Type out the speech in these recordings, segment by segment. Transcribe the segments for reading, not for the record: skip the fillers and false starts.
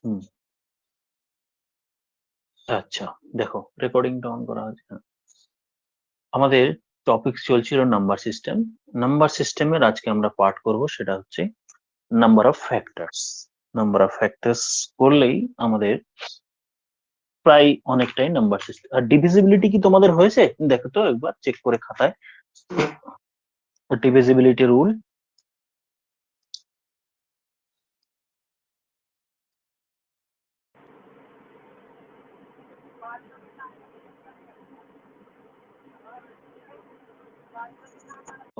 হুম, আচ্ছা, দেখো রেকর্ডিংটা অন করা আছে। আমাদের টপিক চলছিল নাম্বার সিস্টেম। নাম্বার সিস্টেমের আজকে আমরা পার্ট করব, সেটা হচ্ছে number of factors. Number of factors করলেই আমাদের প্রায় অনেকটাই নাম্বার সিস্টেম। আর ডিভিজিবিলিটি কি তোমাদের হয়েছে দেখো তো একবার চেক করে খাতায়। ডিভিজিবিলিটি রুল,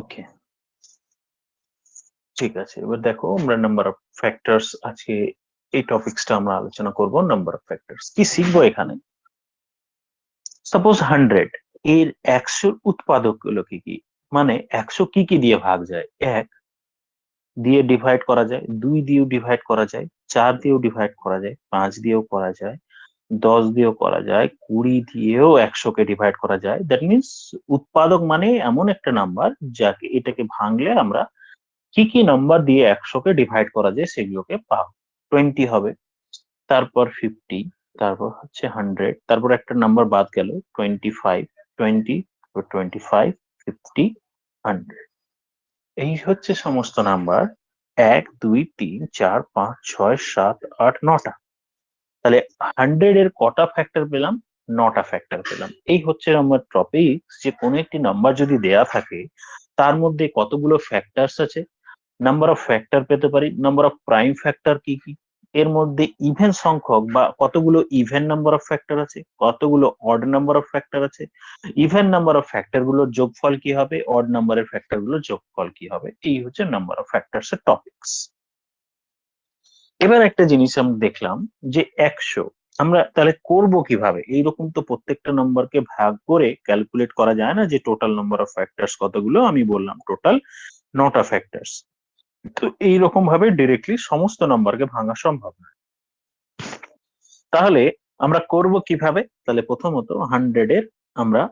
ওকে, ঠিক আছে। এবার দেখো আমরা নাম্বার অফ ফ্যাক্টরস আজকে এই টপিকসটা আমরা আলোচনা করব। নাম্বার অফ ফ্যাক্টরস কি শিখবো এখানে। সাপোজ 100, এর 100 উৎপাদক গুলো কি কি, মানে 100 কি কি দিয়ে ভাগ যায়। 1 দিয়ে ডিভাইড করা যায়, 2 দিয়েও ডিভাইড করা যায়, 4 দিয়েও ডিভাইড করা যায়, 5 দিয়েও করা যায়, 10 দিয়েও করা যায়, 20 দিয়েও 100 কে ডিভাইড করা যায়। দ্যাট মিনস উৎপাদক মানে এমন একটা নাম্বার যাকে এটাকে ভাঙলে আমরা কি কি নাম্বার দিয়ে 100 কে ডিভাইড করা যায় সেগুলোকে পাবো। 20 হবে, তারপর 50, তারপর হচ্ছে 100, তারপর একটা নাম্বার বাদ গেল 25, 20, 25, 50, 100। এই হচ্ছে সমস্ত নাম্বার। 1, 2, 3, 4, 5, 6, 7, 8, 9টা। তাহলে 100 এর কটা ফ্যাক্টর পেলাম? 9টা ফ্যাক্টর পেলাম। এই হচ্ছে আমার টপিক, যে কোনো একটি নাম্বার যদি দেয়া থাকে তার মধ্যে কতগুলো ফ্যাক্টরস আছে। নাম্বার অফ ফ্যাক্টর পেতে পারি, নাম্বার অফ প্রাইম ফ্যাক্টর কি কি, এর মধ্যে ইভেন সংখ্যক বা কতগুলো ইভেন নাম্বার অফ ফ্যাক্টর আছে, কতগুলো অড নাম্বার অফ ফ্যাক্টর আছে, ইভেন নাম্বার অফ ফ্যাক্টর গুলোর যোগফল কি হবে, অড নাম্বারের ফ্যাক্টর গুলোর যোগফল কি হবে। এই হচ্ছে নাম্বার অফ ফ্যাক্টরস এর টপিকস। এবার একটা জিনিস আমরা দেখলাম যে 100 আমরা তাহলে করব কিভাবে। এইরকম তো প্রত্যেকটা নাম্বারকে ভাগ করে ক্যালকুলেট করা যায় না যে টোটাল নাম্বার অফ ফ্যাক্টরস কতগুলো। আমি বললাম টোটাল 9টা ফ্যাক্টরস। তো এইরকম ভাবে ডিরেক্টলি সমস্ত নাম্বারকে ভাঙা সম্ভব না। তাহলে আমরা করব কিভাবে? তাহলে প্রথমত 100 এর আমরা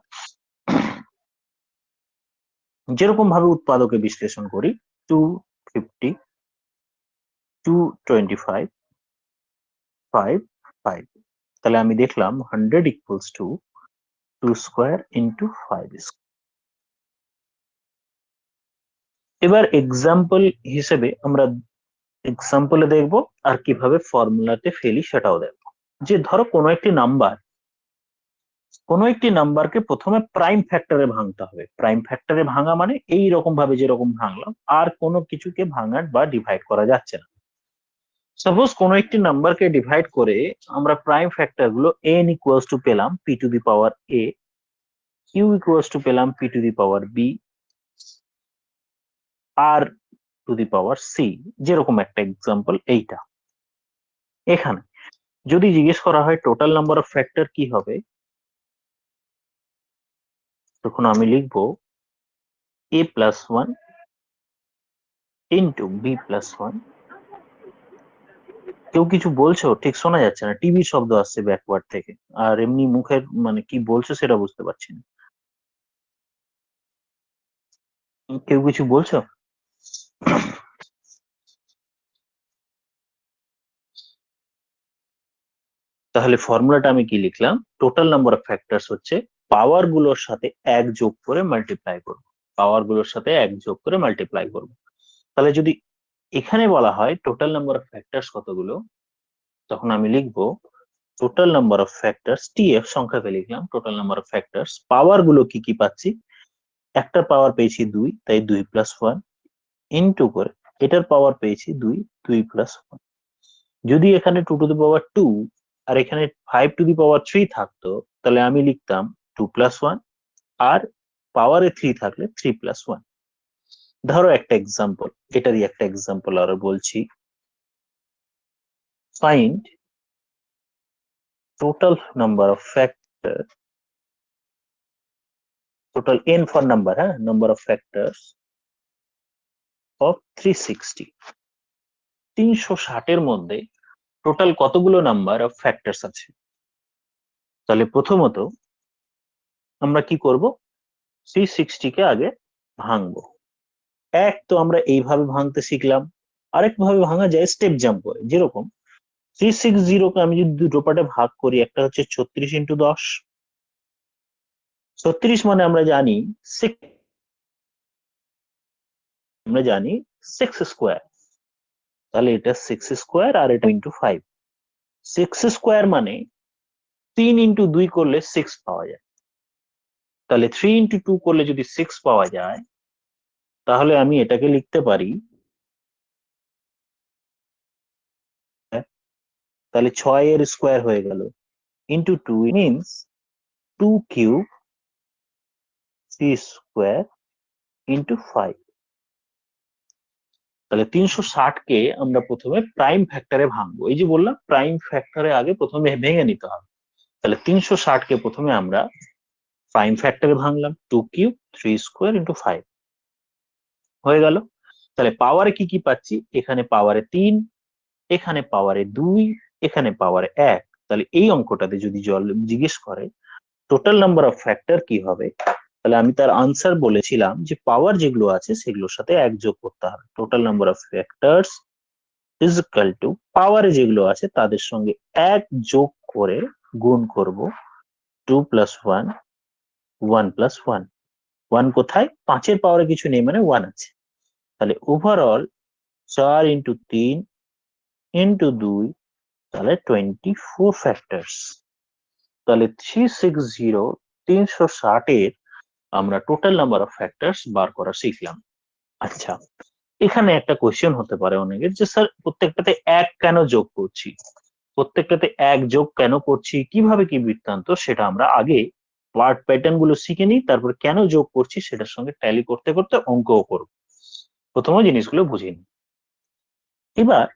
যেরকম ভাবে উৎপাদকে বিশ্লেষণ করি, 250, 225, 5, 5। তাহলে আমি দেখলাম 100 equals to 2 square into 5 square. এবার এক্সাম্পল হিসেবে আমরা এক্সাম্পলে দেখবো, আর কিভাবে ফর্মুলাতে ফেলি সেটাও দেখবো। যে ধরো কোনো একটি নাম্বারকে প্রথমে প্রাইম ফ্যাক্টরে ভাঙতে হবে। প্রাইম ফ্যাক্টরে ভাঙা মানে এই রকম ভাবে যেরকম ভাঙলাম, আর কোনো কিছুকে ভাঙার বা ডিভাইড করা যাচ্ছে না। সাপোজ কোনো একটি নাম্বারকে ডিভাইড করে আমরা প্রাইম ফ্যাক্টর গুলো n ইকুয়ালস টু পেলাম p two the power a, q equals to পেলাম p two the power b, r two the power c। যেরকম একটা এক্সাম্পল এইটা। এখানে যদি জিজ্ঞেস করা হয় টোটাল নাম্বার অফ ফ্যাক্টর কি হবে, তখন আমি লিখবো a plus 1 into b plus 1। কেউ কিছু বলছো? ঠিক শোনা যাচ্ছে না, টিভির শব্দ আসছে ব্যাকওয়ার্ড থেকে। আর এমনি মুখের মানে কি বলছো সেটা বুঝতে পারছি না। কেউ কিছু বলছো? তাহলে ফর্মুলাটা আমি কি লিখলাম? টোটাল নাম্বার অফ ফ্যাক্টরস হচ্ছে পাওয়ার গুলোর সাথে 1 যোগ করে মাল্টিপ্লাই করব। পাওয়ার গুলোর সাথে 1 যোগ করে মাল্টিপ্লাই করব। তাহলে যদি এখানে বলা হয় টোটাল নাম্বার অফ ফ্যাক্টরস কতগুলো, তখন আমি লিখবো total number of factors, TF সংখ্যাকে লিখলাম, টোটাল নাম্বার অফ ফ্যাক্টরস পাওয়ার গুলো কি কি পাচ্ছি। একটা পাওয়ার পেয়েছি 2, তাই 2 প্লাস 1 ইনটু করে এটার পাওয়ার পেয়েছি 2, 2 প্লাস 1। যদি এখানে 2 টু দি পাওয়ার 2 আর এখানে 5 টু দি পাওয়ার 3 থাকতো, তাহলে আমি লিখতাম 2 প্লাস 1, আর পাওয়ারে 3 থাকলে 3 প্লাস 1। ধরো একটা এক্সাম্পল, এটারই একটা এক্সাম্পল আরো বলছি। Find total number of factor, total n for number, হ্যাঁ, নাম্বার অফ ফ্যাক্টরস অফ 360। 360 এর মধ্যে টোটাল কতগুলো নাম্বার অফ ফ্যাক্টরস আছে। তাহলে প্রথমত আমরা কি করব, 360 কে আগে ভাঙবো। এক তো আমরা এইভাবে ভাঙতে শিখলাম, আরেক ভাবে ভাঙা যায় স্টেপ জাম্প করে। যেরকম 360 কে আমি যদি দুটো পার্টে ভাগ করি, একটা হচ্ছে 36 ইন্টু 10, 36 মানে আমরা জানি 6, আমরা জানি 6 স্কোয়ার, তাহলে এটা 6 স্কোয়ার আর এটা ইন্টু 5। 6 স্কোয়ার মানে 3 ইন্টু 2 করলে 6 পাওয়া যায়, তাহলে 3 ইন্টু 2 করলে যদি 6 পাওয়া যায়, তাহলে আমি এটাকে লিখতে পারি, তাহলে 6 এর স্কোয়ার হয়ে গেল into 2 means 2 cube 3 square into 5। তাহলে 360 কে আমরা প্রথমে প্রাইম ফ্যাক্টরে ভাঙবো, এই যে বললাম প্রাইম ফ্যাক্টরে আগে প্রথমে ভেঙে নিতে হবে। তাহলে 360 কে প্রথমে আমরা প্রাইম ফ্যাক্টরে ভাঙলাম, 2 কিউব 3 স্কোয়ার ইন্টু 5 হয়ে গেল। তাহলে পাওয়ারে কি কি পাচ্ছি, এখানে পাওয়ারে 3, এখানে পাওয়ারে 2, এখানে পাওয়ারে 1। তাহলে এই অঙ্কটাতে যদি জিজ্ঞেস করে টোটাল নাম্বার অফ ফ্যাক্টর কি হবে, তাহলে আমি তার আনসার বলেছিলাম যে পাওয়ার যেগুলো আছে সেগুলোর সাথে 1 যোগ করতে হবে। Total number of factors is equal two পাওয়ারে যেগুলো আছে তাদের সঙ্গে 1 যোগ করে গুণ করব 2 প্লাস 1, 1 প্লাস 1। 1 কোথায়, 5 এর পাওয়ারে কিছু নেই মানে 1 আছে। তাহলে ওভারঅল 4 ইন্টু 3 ইন্টু 2, তাহলে 24 ফ্যাক্টরস। তাহলে 360 এর আমরা টোটাল নাম্বার অফ ফ্যাক্টরস বার করা শিখলাম। আচ্ছা, এখানে একটা কোয়েশ্চেন হতে পারে অনেকের যে স্যার প্রত্যেকটাতে 1 কেন যোগ করছি, প্রত্যেকটাতে 1 যোগ কেন করছি, কিভাবে কি বৃত্তান্ত, সেটা আমরা আগে পার্ট প্যাটার্ন গুলো শিখে নিই, তারপর কেন যোগ করছি সেটার সঙ্গে ট্যালি করতে করতে অঙ্কও করব। প্রথমে জিনিসগুলো বুঝে নিই। এবার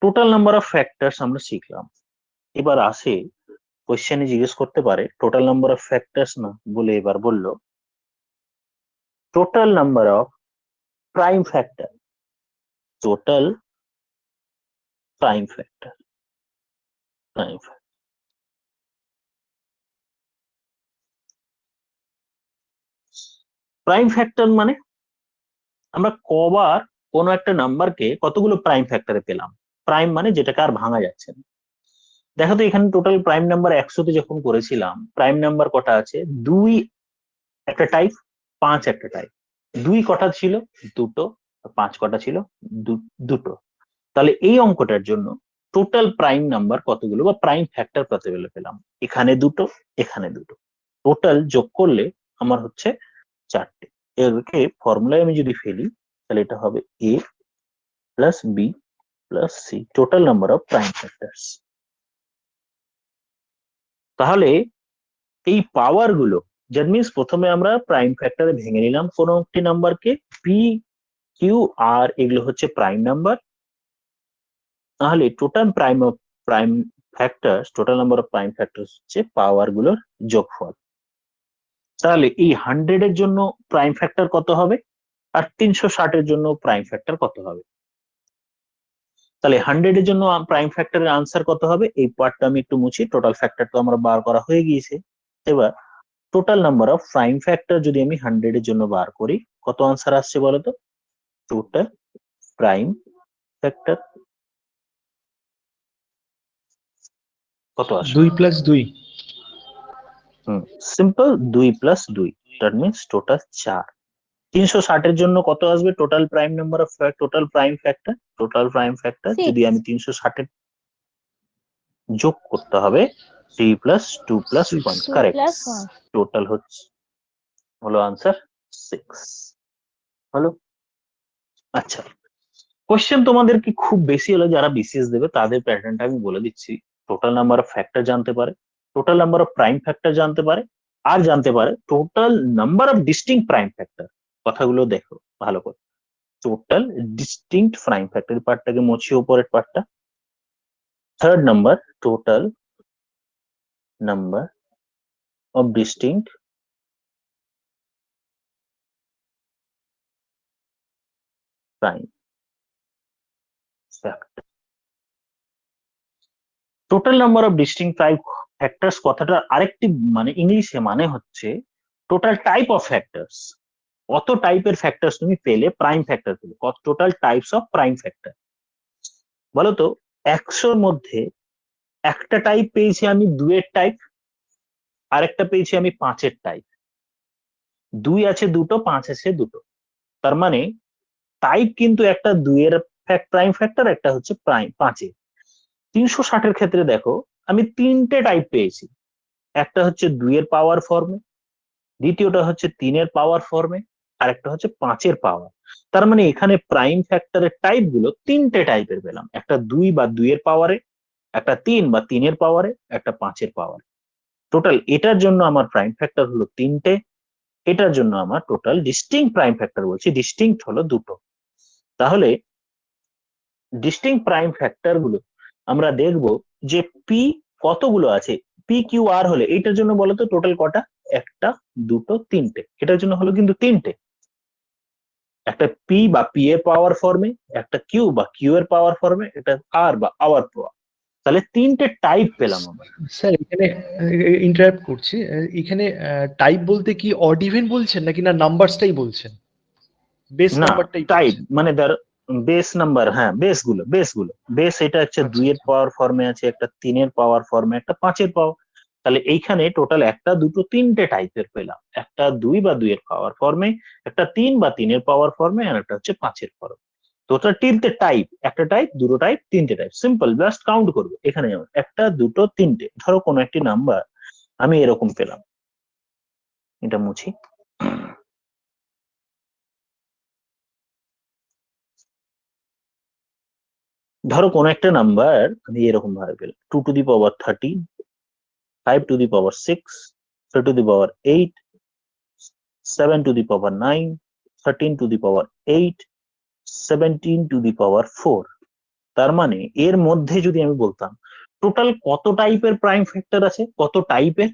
টোটাল নাম্বার অফ ফ্যাক্টরস আমরা শিখলাম। এবার আসে কোয়েশ্চেনে জিজ্ঞেস করতে পারে টোটাল নাম্বার অফ ফ্যাক্টরস না বলে এবার বললো total number of prime factor, total prime factor, prime factor. Prime factor মানে আমরা কবার কোন একটা নাম্বারকে কতগুলো প্রাইম ফ্যাক্টরে পেলাম। প্রাইম মানে যেটাকে আর ভাঙা যাচ্ছে না। দেখো তো এখানে টোটাল প্রাইম নাম্বার 100 তে যখন করেছিলাম, প্রাইম নাম্বার কটা আছে, 2 একটা টাইপ, 5 একটা টাইপ। 2 কটা ছিল, দুটো। 5 কটা ছিল, দুটো। তাহলে এই অঙ্কটার জন্য টোটাল প্রাইম নাম্বার কতগুলো বা প্রাইম ফ্যাক্টর কতগুলো পেলাম, এখানে দুটো, এখানে দুটো, টোটাল যোগ করলে আমার হচ্ছে 4টে। এরকে ফর্মুলায় আমি যদি ফেলি, তাহলে এটা হবে a plus B plus C, total number of prime factors. তাহলে এই পাওয়ার গুলো, দ্যাট মিনস প্রথমে আমরা প্রাইম ফ্যাক্টরে ভেঙে নিলাম কোনো একটি নাম্বারকে, পি কিউ আর এগুলো হচ্ছে প্রাইম নাম্বার। তাহলে total prime factors, total number of prime factors হচ্ছে পাওয়ার গুলোর যোগফল। তাহলে এই 100 এর জন্য প্রাইম ফ্যাক্টর কত হবে, আর 360 এর জন্য প্রাইম ফ্যাক্টর কত হবে। তাহলে 100 এর জন্য প্রাইম ফ্যাক্টরের আনসার কত হবে, এই পার্টটা আমি একটু মুছি, টোটাল ফ্যাক্টর তো আমরা বার করা হয়ে গিয়েছে। এবার total number of prime factor যদি আমি 100 এর জন্য বার করি, কত আনসার আসছে বলতো, টোটাল প্রাইম ফ্যাক্টর কত আসে, 2 plus 2। Simple 2 plus 2, that means total 4। 360 এর জন্য কত আসবে total prime number of total prime factor, total prime factor যদি 6 আমি 360 এর যোগ করতে হবে 3 plus 2 plus 1, 6। 2 correct. plus 1 total হচ্ছে, হলো আনসার 6 হলো। আচ্ছা, কোশ্চেন তোমাদের কি খুব বেশি হলে যারা বিসিএস দেবে তাদের প্যাটার্নটা আমি বলে দিচ্ছি। টোটাল নাম্বার অফ ফ্যাক্টর জানতে পারে, total number of prime factor জানতে পারে, আর জানতে পারে total number of distinct prime factor. কথাগুলো দেখো ভালো করে, টোটাল ডিস্টিংক্ট প্রাইম ফ্যাক্টর পার্টটাকে মুছি, উপরের পার্টটা। Third number total number of distinct prime factor. Total number of distinct prime factors কথাটা আরেকটি মানে ইংলিশে মানে হচ্ছে টোটাল টাইপ অফ ফ্যাক্টরস। কত টাইপের ফ্যাক্টরস তুমি পেলে, প্রাইম ফ্যাক্টর পেলে, কত total types of prime factor বলো তো। 100-র মধ্যে একটা টাইপ পেয়েছি আমি 2-এর টাইপ, আরেকটা পেয়েছি আমি 5-এর টাইপ। 2 আছে দুটো, 5 আছে দুটো। তার মানে টাইপ কিন্তু একটা 2-এর প্রাইম ফ্যাক্টর, একটা হচ্ছে প্রাইম 5-এর। 360-এর ক্ষেত্রে দেখো আমি 3টে টাইপ পেয়েছি। একটা হচ্ছে 2-এর পাওয়ার ফর্মে, দ্বিতীয়টা হচ্ছে 3-এর পাওয়ার ফর্মে, আর একটা হচ্ছে 5-এর পাওয়ার। তার মানে এখানে প্রাইম ফ্যাক্টরের টাইপ গুলো 3টে টাইপের পেলাম, একটা 2 বা 2-এর পাওয়ারে, একটা 3 বা 3-এর পাওয়ারে, একটা 5-এর পাওয়ারে। টোটাল এটার জন্য আমার প্রাইম ফ্যাক্টর হলো 3টে, এটার জন্য আমার টোটাল ডিস্টিংক্ট প্রাইম ফ্যাক্টর, বলছি ডিস্টিংক্ট হলো 2টো। তাহলে ডিস্টিংক্ট প্রাইম ফ্যাক্টর গুলো আমরা দেখব যে পি কতগুলো আছে। পি কিউ আর হলে এইটার জন্য বলতো টোটাল কটা, একটা, দুটো, তিনটে। এটার জন্য হলো কিন্তু তিনটে, একটা পি বা পি এর পাওয়ার ফর্মে, একটা কিউ বা কিউ এর পাওয়ার ফর্মে, একটা আর বা আওয়ার পাওয়ার। তাহলে তিনটে টাইপ পেলাম আমরা। স্যার এখানে ইন্টারাপ্ট করছি, এখানে টাইপ বলতে কি অড ইভেন বলছেন নাকি না নাম্বারসটাই বলছেন, বেস না, নাম্বারটাই টাইপ বলছেন? মানে ধর বেস নাম্বার, হ্যাঁ বেস গুলো বেস। এটা হচ্ছে আচ্ছা 2-এর আচ্ছা। পাওয়ার ফর্মে আছে, একটা 3-এর পাওয়ার ফর্মে, একটা 5-এর পাওয়ার। তাহলে এইখানে টোটাল একটা, দুটো, তিনটে টাইপের পেলাম। একটা 2 বা 2-এর পাওয়ার ফর্মে, একটা 3 বা 3-এর পাওয়ার ফর্মে, আর একটা হচ্ছে 5-এর ফর্মে। টোটাল তিনটে টাইপ, একটা টাইপ, দুটো টাইপ, তিনটে টাইপ। সিম্পল, জাস্ট কাউন্ট করবো এখানে। যেমন একটা, দুটো, তিনটে, ধরো কোনো একটি নাম্বার আমি এরকম পেলাম। এটা মুছি। ধরো কোনো একটা নাম্বার আমি এরকম ভাবে পেলাম, 2 to the power 13, 5 to the power 6, 3 to the power 8, 7 to the power 9, 13 to the power 8, 17 to the power 4। তার মানে এর মধ্যে যদি আমি বলতাম টোটাল কত টাইপের প্রাইম ফ্যাক্টর আছে, কত টাইপের,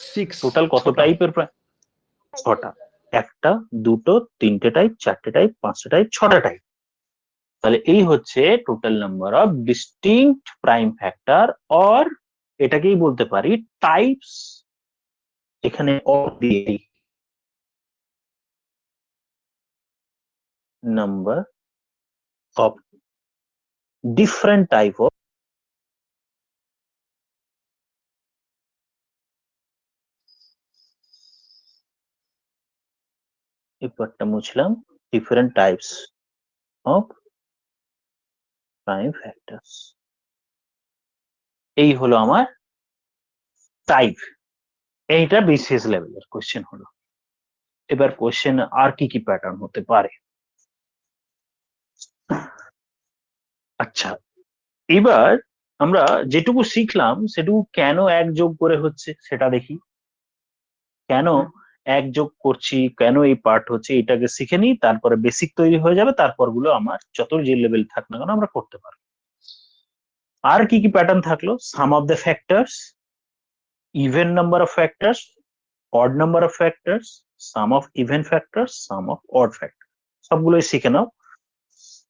সিক্স, টোটাল কত ছটা। টাইপের, 6টা। একটা, দুটো, তিনটে টাইপ, চারটে টাইপ, 5টা টাইপ, 6টা টাইপ। তাহলে এই হচ্ছে total number of distinct prime factor, or এটাকেই বলতে পারি টাইপস। এখানে number of different type of, এবারটা মুছলাম, different types of prime factors. এই হলো আমার টাইপ। এইটা বিসিএস লেভেলের কোশ্চেন হলো। এবার কোশ্চেন আর কি কি প্যাটার্ন হতে পারে। আচ্ছা, এবার আমরা যেটুকু শিখলাম সেটুকু কেন এক যোগ করে হচ্ছে সেটা দেখি। কেন এক যোগ করছি, কেন এই পার্ট হচ্ছে, এটাকে শিখে নিই, তারপরে বেসিক তৈরি হয়ে যাবে। তারপর গুলো আমার যত যে লেভেল থাক না কেন আমরা করতে পারবো। আর কি কি প্যাটার্ন থাকলো, sum of the factors, even number of factors, odd number of factors, sum of even factors, sum of odd factor. সবগুলোই শিখে নাও,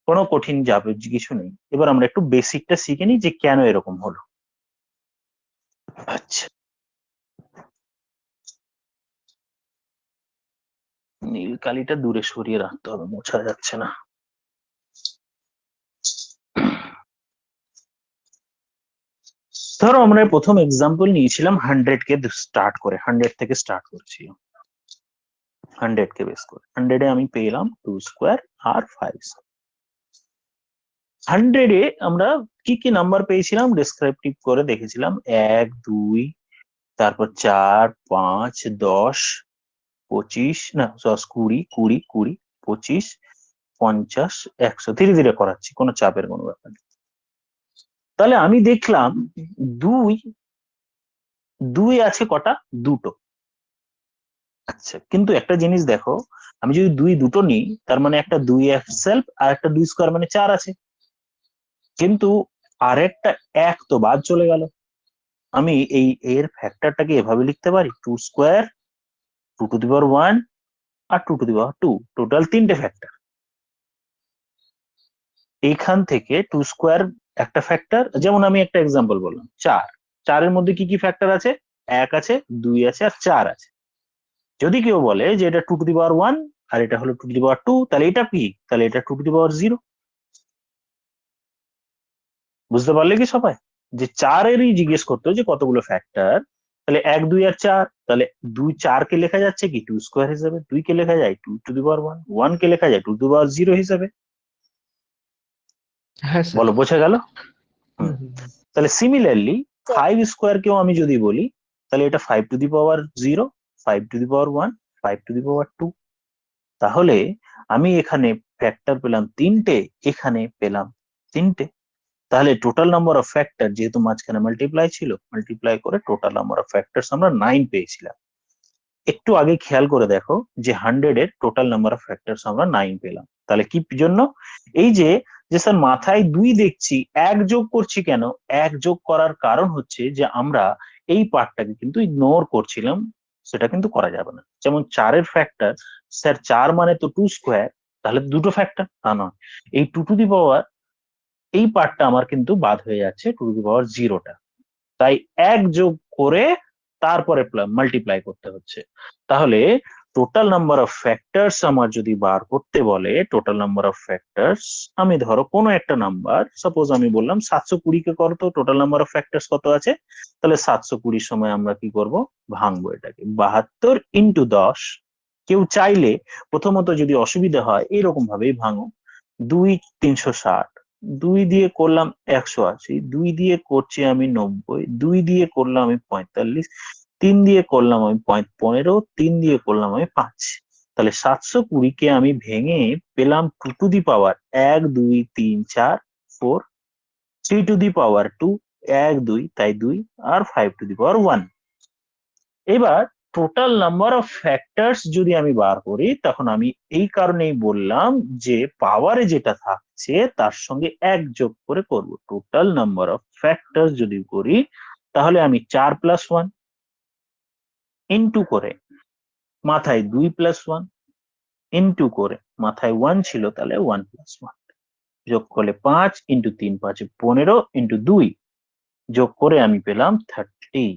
কোনো কঠিন যাবে কিছু নেই। এবার আমরা একটু বেসিকটা শিখে নিই যে কেন এরকম হলো। আচ্ছা, নীল কালিটা দূরে সরিয়ে রাখতে হবে, মোছা যাচ্ছে না। ধরো আমরা প্রথম এক্সাম্পল নিয়েছিলাম 100 কে স্টার্ট করে, 100 থেকে স্টার্ট করছি। 100 কে বেস করে 100 এ আমি পেলাম 2 স্কোয়ার আর 5। 100 এ আমরা কি কি নাম্বার পেয়েছিলাম ডেসক্রিপটিভ করে দেখেছিলাম, 1, 2, তারপর 4, 5, 10, 25, না 10, 20, 20, 20, 25, 50, 100। ধীরে ধীরে করাচ্ছি, কোনো চাপের কোনো ব্যাপার নেই। তাহলে আমি দেখলাম দুই, দুই আছে কটা, দুটো। আচ্ছা, কিন্তু একটা জিনিস দেখো, আমি যদি দুটো নিই তার মানে একটা 2 সেলফ, আর একটা 2 স্কোয়ার মানে 4 আছে। কিন্তু আরেকটা 1 তো বাদ চলে গেল। আমি এই এর ফ্যাক্টরটাকে এভাবে লিখতে পারি, 2 স্কোয়ার, 2 to the power 1, আর 2 to the power 2, টোটাল তিনটে ফ্যাক্টর। এইখান থেকে 2 স্কোয়ার একটা ফ্যাক্টর, যেমন আমি একটা এক্সাম্পল বললাম 4। 4-এর মধ্যে কি কি ফ্যাক্টর আছে, 1 আছে, 2 আছে, আর 4 আছে। যদি কেউ বলে যে এটা 2 to the power 1 আর এটা হলো 2 to the power 2, তাহলে এটা কি, তাহলে এটা 2 to the power 0। বুঝতে পারলে কি সবাই? যে 4-এরই জিজ্ঞেস করতো যে কতগুলো ফ্যাক্টর, তাহলে 1, 2 আর 4, তাহলে 2 4 কে লেখা যাচ্ছে কি 2 স্কোয়ার হিসাবে, 2 কে লেখা যায় 2 টু দি পাওয়ার 1, 1 কে লেখা যায় 2 টু দি পাওয়ার 0 হিসাবে। হ্যাঁ স্যার। বলো বোঝা গেল? হুম হুম হুম। তাহলে সিমিলারলি 5 স্কোয়ার কেও আমি যদি বলি, তাহলে এটা 5 to the power 0, 5 to the power 1, 5 to the power 2। তাহলে আমি এখানে ফ্যাক্টর পেলাম 3টে, এখানে পেলাম 3টে। তাহলে টোটাল নাম্বার অফ ফ্যাক্টর, যেহেতু মাঝখানে মাল্টিপ্লাই ছিল, মাল্টিপ্লাই করে টোটাল নাম্বার অফ ফ্যাক্টরস আমরা 9 পেয়েছিলাম। একটু আগে খেয়াল করে দেখো যে 100 এর টোটাল নাম্বার অফ ফ্যাক্টরস আমরা 9 পেলাম। তাহলে কি জন্য? এই যে যে স্যার মাথায় 2 দেখছি, 1 যোগ করছি কেন? 1 যোগ করার কারণ হচ্ছে যে আমরা এই পার্টটাকে কিন্তু ইগনোর করছিলাম, সেটা কিন্তু করা যাবে না। যেমন 4 এর ফ্যাক্টর, স্যার 4 মানে তো 2 স্কোয়ার, তাহলে দুটো ফ্যাক্টর, তা নয়। এই 2 টু দি পাওয়ার, এই পার্টটা আমার কিন্তু বাদ হয়ে যাচ্ছে 2 টু দি পাওয়ার 0টা। তাই 1 যোগ করে তারপরে মাল্টিপ্লাই করতে হচ্ছে। তাহলে টোটাল নাম্বার অফ ফ্যাক্টরস আমার যদি বার করতে বলে, টোটাল নাম্বার অফ ফ্যাক্টরস, আমি ধরো কোনো একটা নাম্বার, সাপোজ আমি বললাম 720 কে করো তো টোটাল নাম্বার অফ ফ্যাক্টরস কত আছে। তাহলে 720 সময় আমরা কি করব, ভাঙবো এটাকে 72 ইন্টু 10। কেউ চাইলে প্রথমত যদি অসুবিধা হয় এরকম ভাবেই ভাঙো, 2 360, 2 দিয়ে করলাম 180, 2 দিয়ে করছি আমি 90, 2 দিয়ে করলাম আমি 45, 3 দিয়ে করলাম আমি 15, 3 দিয়ে করলাম আমি 5। তাহলে 720 কে আমি ভেঙে পেলাম 2 to the power 1 2 3 4 4, 3 to the power 2 1 2 তাই 2, আর 5 টু দি পাওয়ার 1। এবার টোটাল নাম্বার অফ ফ্যাক্টরস যদি আমি বার করি, তখন আমি এই কারণেই বললাম যে পাওয়ারে যেটা থাকছে তার সঙ্গে 1 যোগ করে করব। টোটাল নাম্বার অফ ফ্যাক্টরস যদি করি, তাহলে আমি 4 প্লাস 1 ইন্টু করে মাথায় 2 প্লাস 1 ইন্টু করে মাথায় 1 ছিল, তাহলে 1 প্লাস 1 যোগ করলে 5 ইন্টু 3 5 15 ইন্টু 2 যোগ করে আমি পেলাম 30।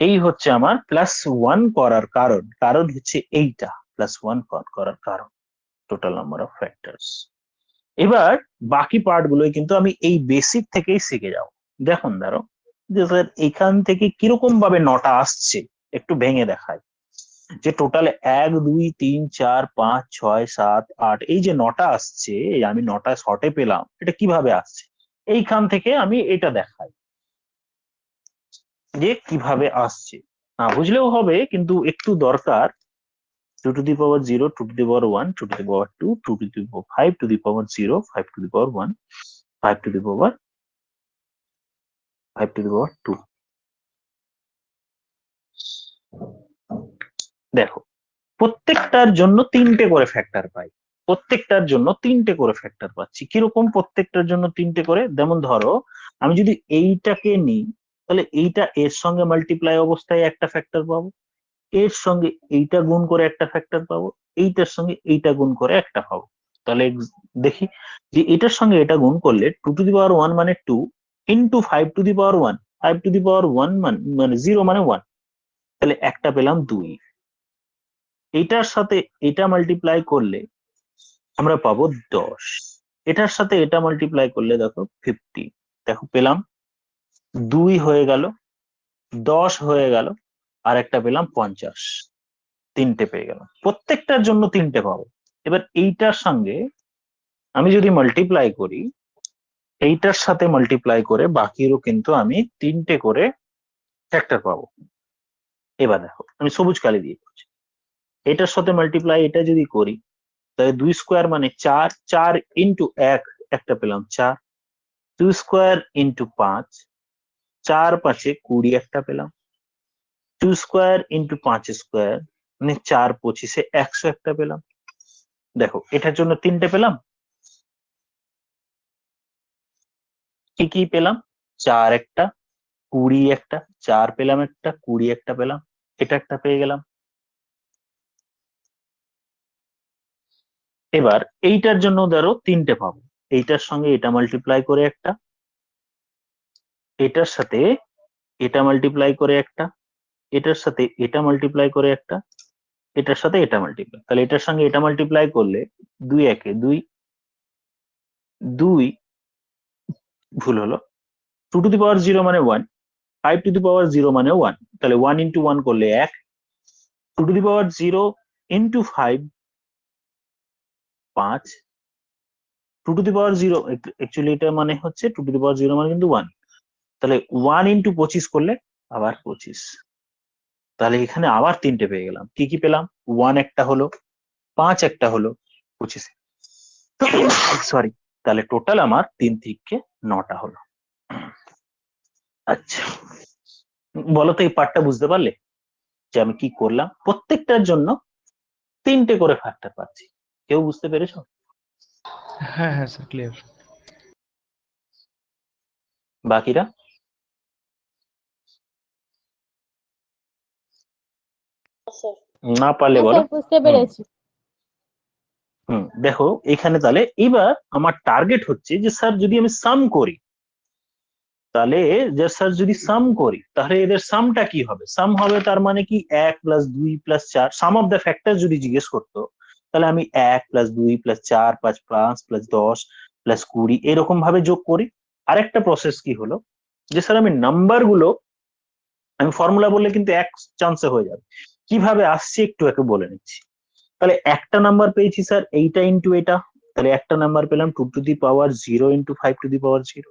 এই হচ্ছে আমার প্লাস 1 করার কারণ, কারণ হচ্ছে এইটা প্লাস 1 করার কারণ, টোটাল নাম্বার অফ ফ্যাক্টরস। এবার বাকি পার্ট গুলোই কিন্তু আমি এই বেসিক থেকেই শিখে যাবো। দেখুন ধরো যে স্যার এখান থেকে কিরকম ভাবে 9টা আসছে, একটু ভেঙে দেখায়। যে টোটাল 1 2 3 4 5 6 7 8, এই যে 9টা আসছে, এই আমি 9টা শর্টে পেলাম, এটা কিভাবে আসছে এইখান থেকে আমি এটা দেখাই যে কিভাবে আসছে। না বুঝলেও হবে, কিন্তু একটু দরকার। 2 to the power 0, 2 to the power 1, 2 to the power 2, 2 to the power 5 to the power 0, 5 to the power 1, 5 to the power 5 to the power 2। দেখো প্রত্যেকটার জন্য 3টে করে ফ্যাক্টর পাই, প্রত্যেকটার জন্য 3টে করে ফ্যাক্টর পাচ্ছি। কিরকম প্রত্যেকটার জন্য 3টে করে? যেমন ধরো আমি যদি এইটাকে নিই, তাহলে এইটা এর সঙ্গে মাল্টিপ্লাই অবস্থায় একটা ফ্যাক্টর পাবো, এর সঙ্গে এইটা গুণ করে একটা ফ্যাক্টর পাবো, এইটার সঙ্গে এইটা গুণ করে একটা পাবো। তাহলে দেখি যে এটার সঙ্গে এটা গুণ করলে 2 টু দি পাওয়ার 1 মানে 2 into 5 to the power 1, 5 to the power 1 মানে 0 মানে 1, তাহলে একটা পেলাম 2। এটার সাথে এটা মাল্টিপ্লাই করলে আমরা পাবো 10, এটার সাথে এটা মাল্টিপ্লাই করলে দেখো 50, দেখো পেলাম 2 হয়ে গেল, 10 হয়ে গেল, আর একটা পেলাম 50, 3টে পেয়ে গেলাম। প্রত্যেকটার জন্য 3টে পাবো। এবার এইটার সঙ্গে আমি যদি মাল্টিপ্লাই করি, এইটার সাথে মাল্টিপ্লাই করে বাকিরও কিন্তু আমি 3টে করে ফ্যাক্টর পাবো। এবার দেখো আমি সবুজ কালি দিয়ে করছি, এটার সাথে মাল্টিপ্লাই এটা যদি করি, তাহলে 2 স্কোয়ার মানে 4, 4 ইন্টু 1 একটা পেলাম 4, 2 স্কোয়ার ইন্টু 5, 4 5 20 একটা পেলাম, 2 স্কোয়ার ইন্টু 5 স্কোয়ার মানে 4 25 100 একটা পেলাম। দেখো এটার জন্য 3টে পেলাম, কি কি পেলাম? 4 একটা, 20 একটা, 4 পেলাম একটা, 20 একটা পেলাম, এটা একটা পেয়ে গেলাম। এবার এইটার জন্য ধরো 3টে পাবো, এইটার সঙ্গে এটা মাল্টিপ্লাই করে একটা, এটার সাথে এটা মাল্টিপ্লাই করে একটা, এটার সাথে এটা মাল্টিপ্লাই করে একটা, এটার সাথে এটা মাল্টিপ্লাই, তাহলে এটার সঙ্গে এটা মাল্টিপ্লাই করলে 2 একে 2, 2 ভুল হলো। 2 টু দি পাওয়ার 0 মানে 1, 5 টু দি পাওয়ার 0 মানে 1, তাহলে 1 ইন্টু 1 করলে 1, 2 to the power 0 into 5 5, 2 to the power 0 actually এটা মানে হচ্ছে 2 টু দি পাওয়ার 0 মানে কিন্তু 1, তাহলে 1 ইন্টু 25 করলে আবার 25, তাহলে এখানে আবার তিনটে পেয়ে গেলাম। কি কি পেলাম? 1 একটা হলো, 5 একটা হলো, 25, সরি, তাহলে টোটাল আমার 3 থেকে 9টা হলো। আচ্ছা, বলো তো এই পার্টটা বুঝতে পারলে যে আমি কি করলাম? প্রত্যেকটার জন্য 3টে করে ফ্যাক্টর পাচ্ছি। কেউ বুঝতে পেরেছো? হ্যাঁ হ্যাঁ স্যার, ক্লিয়ার। বাকিরা? না পারলে বলো। বুঝতে পেরেছি। দেখো এখানে তাহলে এবার আমার টার্গেট হচ্ছে যে স্যার যদি আমি সাম করি, তাহলে যে স্যার যদি সাম করি তাহলে এদের সামটা কি হবে? সাম হবে তার মানে কি 1 plus 2 plus 4, some of the factor যদি জিজ্ঞেস করতো তাহলে আমি 1 প্লাস 2 প্লাস 4 5 5 প্লাস 10 প্লাস 20 এরকম ভাবে যোগ করি। আরেকটা প্রসেস কি হলো যে স্যার আমি নাম্বার গুলো, আমি ফর্মুলা বললে কিন্তু এক চান্সে হয়ে যাবে, কিভাবে আসছে একটু একে বলে নিচ্ছি। তাহলে একটা নাম্বার পেয়েছি স্যার এইটা ইন্টু এটা, তাহলে একটা নাম্বার পেলাম 2 to the power 0 into 5 to the power 0।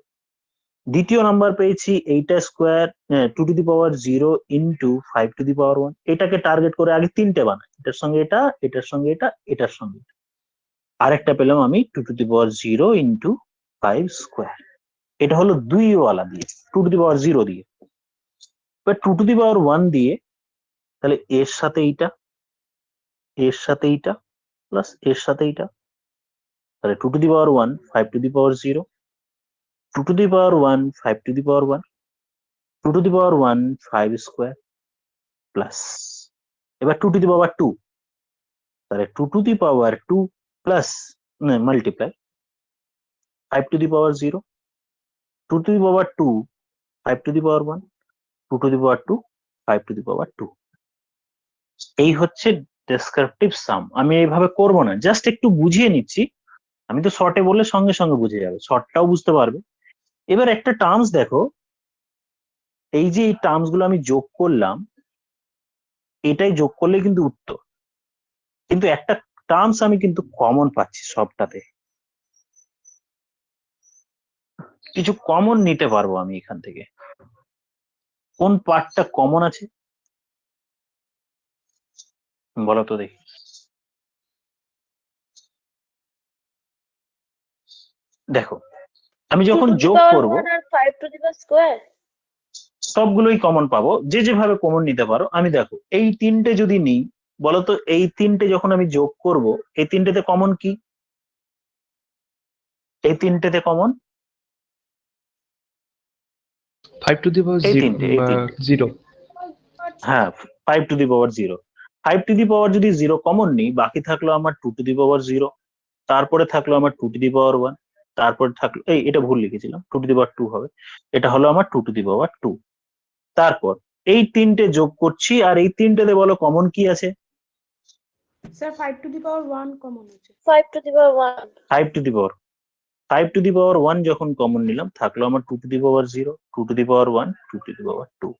দ্বিতীয় নাম্বার পেয়েছি এইটা square 2 to the power 0 into 5 to the power 1। এটাকে টার্গেট করে আগে তিনটে বানাই, এটার সঙ্গে এটা, এটার সঙ্গে এটা, এটার সঙ্গে এটা। আরেকটা পেলাম আমি 2 to the power 0 into 5 square. এটা হলো 2 ওয়ালা দিয়ে, 2 টু দি পাওয়ার 0 দিয়ে। এবার 2 টু দি পাওয়ার 1 দিয়ে, তাহলে এর সাথে এইটা, এর সাথে এইটা, প্লাস এর সাথে এইটা, তাহলে 2 to the power 1 5 to the power 0, 2 to the power 1 5 to the power 1, 2 to the power 1 5 square, plus এবার 2 টু দি পাওয়ার 2, তাহলে 2 to the power 2 plus multiply 5 to the power 0, 2 to the power 2 5 to the power 1, 2 to the power 2 5 to the power 2। এই হচ্ছে descriptive সাম। আমি এইভাবে করব না, just একটু বুঝিয়ে নিচ্ছি। আমি তো শর্টে বললে সঙ্গে সঙ্গে বুঝে যাবে, শর্টটাও বুঝতে পারবে। এবার একটা টার্মস দেখো, এই যে এই টার্মস গুলো আমি যোগ করলাম, এটাই যোগ করলে কিন্তু উত্তর, কিন্তু একটা টার্মস আমি কিন্তু কমন পাচ্ছি সবটাতে, কিছু কমন নিতে পারবো আমি এখান থেকে। কোন পার্টটা কমন আছে বলো তো দেখি? দেখো আমি যখন যোগ করব সবগুলোই কমন পাবো, যে যেভাবে কমন নিতে পারো। আমি দেখো এই তিনটে যদি নিই, বলতো এই তিনটে যখন আমি যোগ করব, এই তিনটেতে কমন কি? এই তিনটেতে কমন 5 টু দি পাওয়ার এই তিনটে, এই তিনটে। 0। হ্যাঁ 5 to the power 0, 5 to the পাওয়ার যদি 0 কমন নিই, বাকি থাকলো আমার 2 টু দি পাওয়ার 0, তারপরে থাকলো আমার 2 টু দি পাওয়ার 1, তারপরে থাকলো এটা ভুল লিখেছিলাম, 2 টু দি পাওয়ার 2 হবে, এটা হলো আমার 2 টু দি পাওয়ার 2। তারপর এই তিনটে যোগ করছি, আর এই তিনটেতে বলো কমন কি আছে? Sir 5 to the power 1 common আছে। 5 to the power 5 to the power 1 যখন কমন নিলাম, থাকলো আমার 2 to the power 0, 2 to the power 1, 2 to the power 2।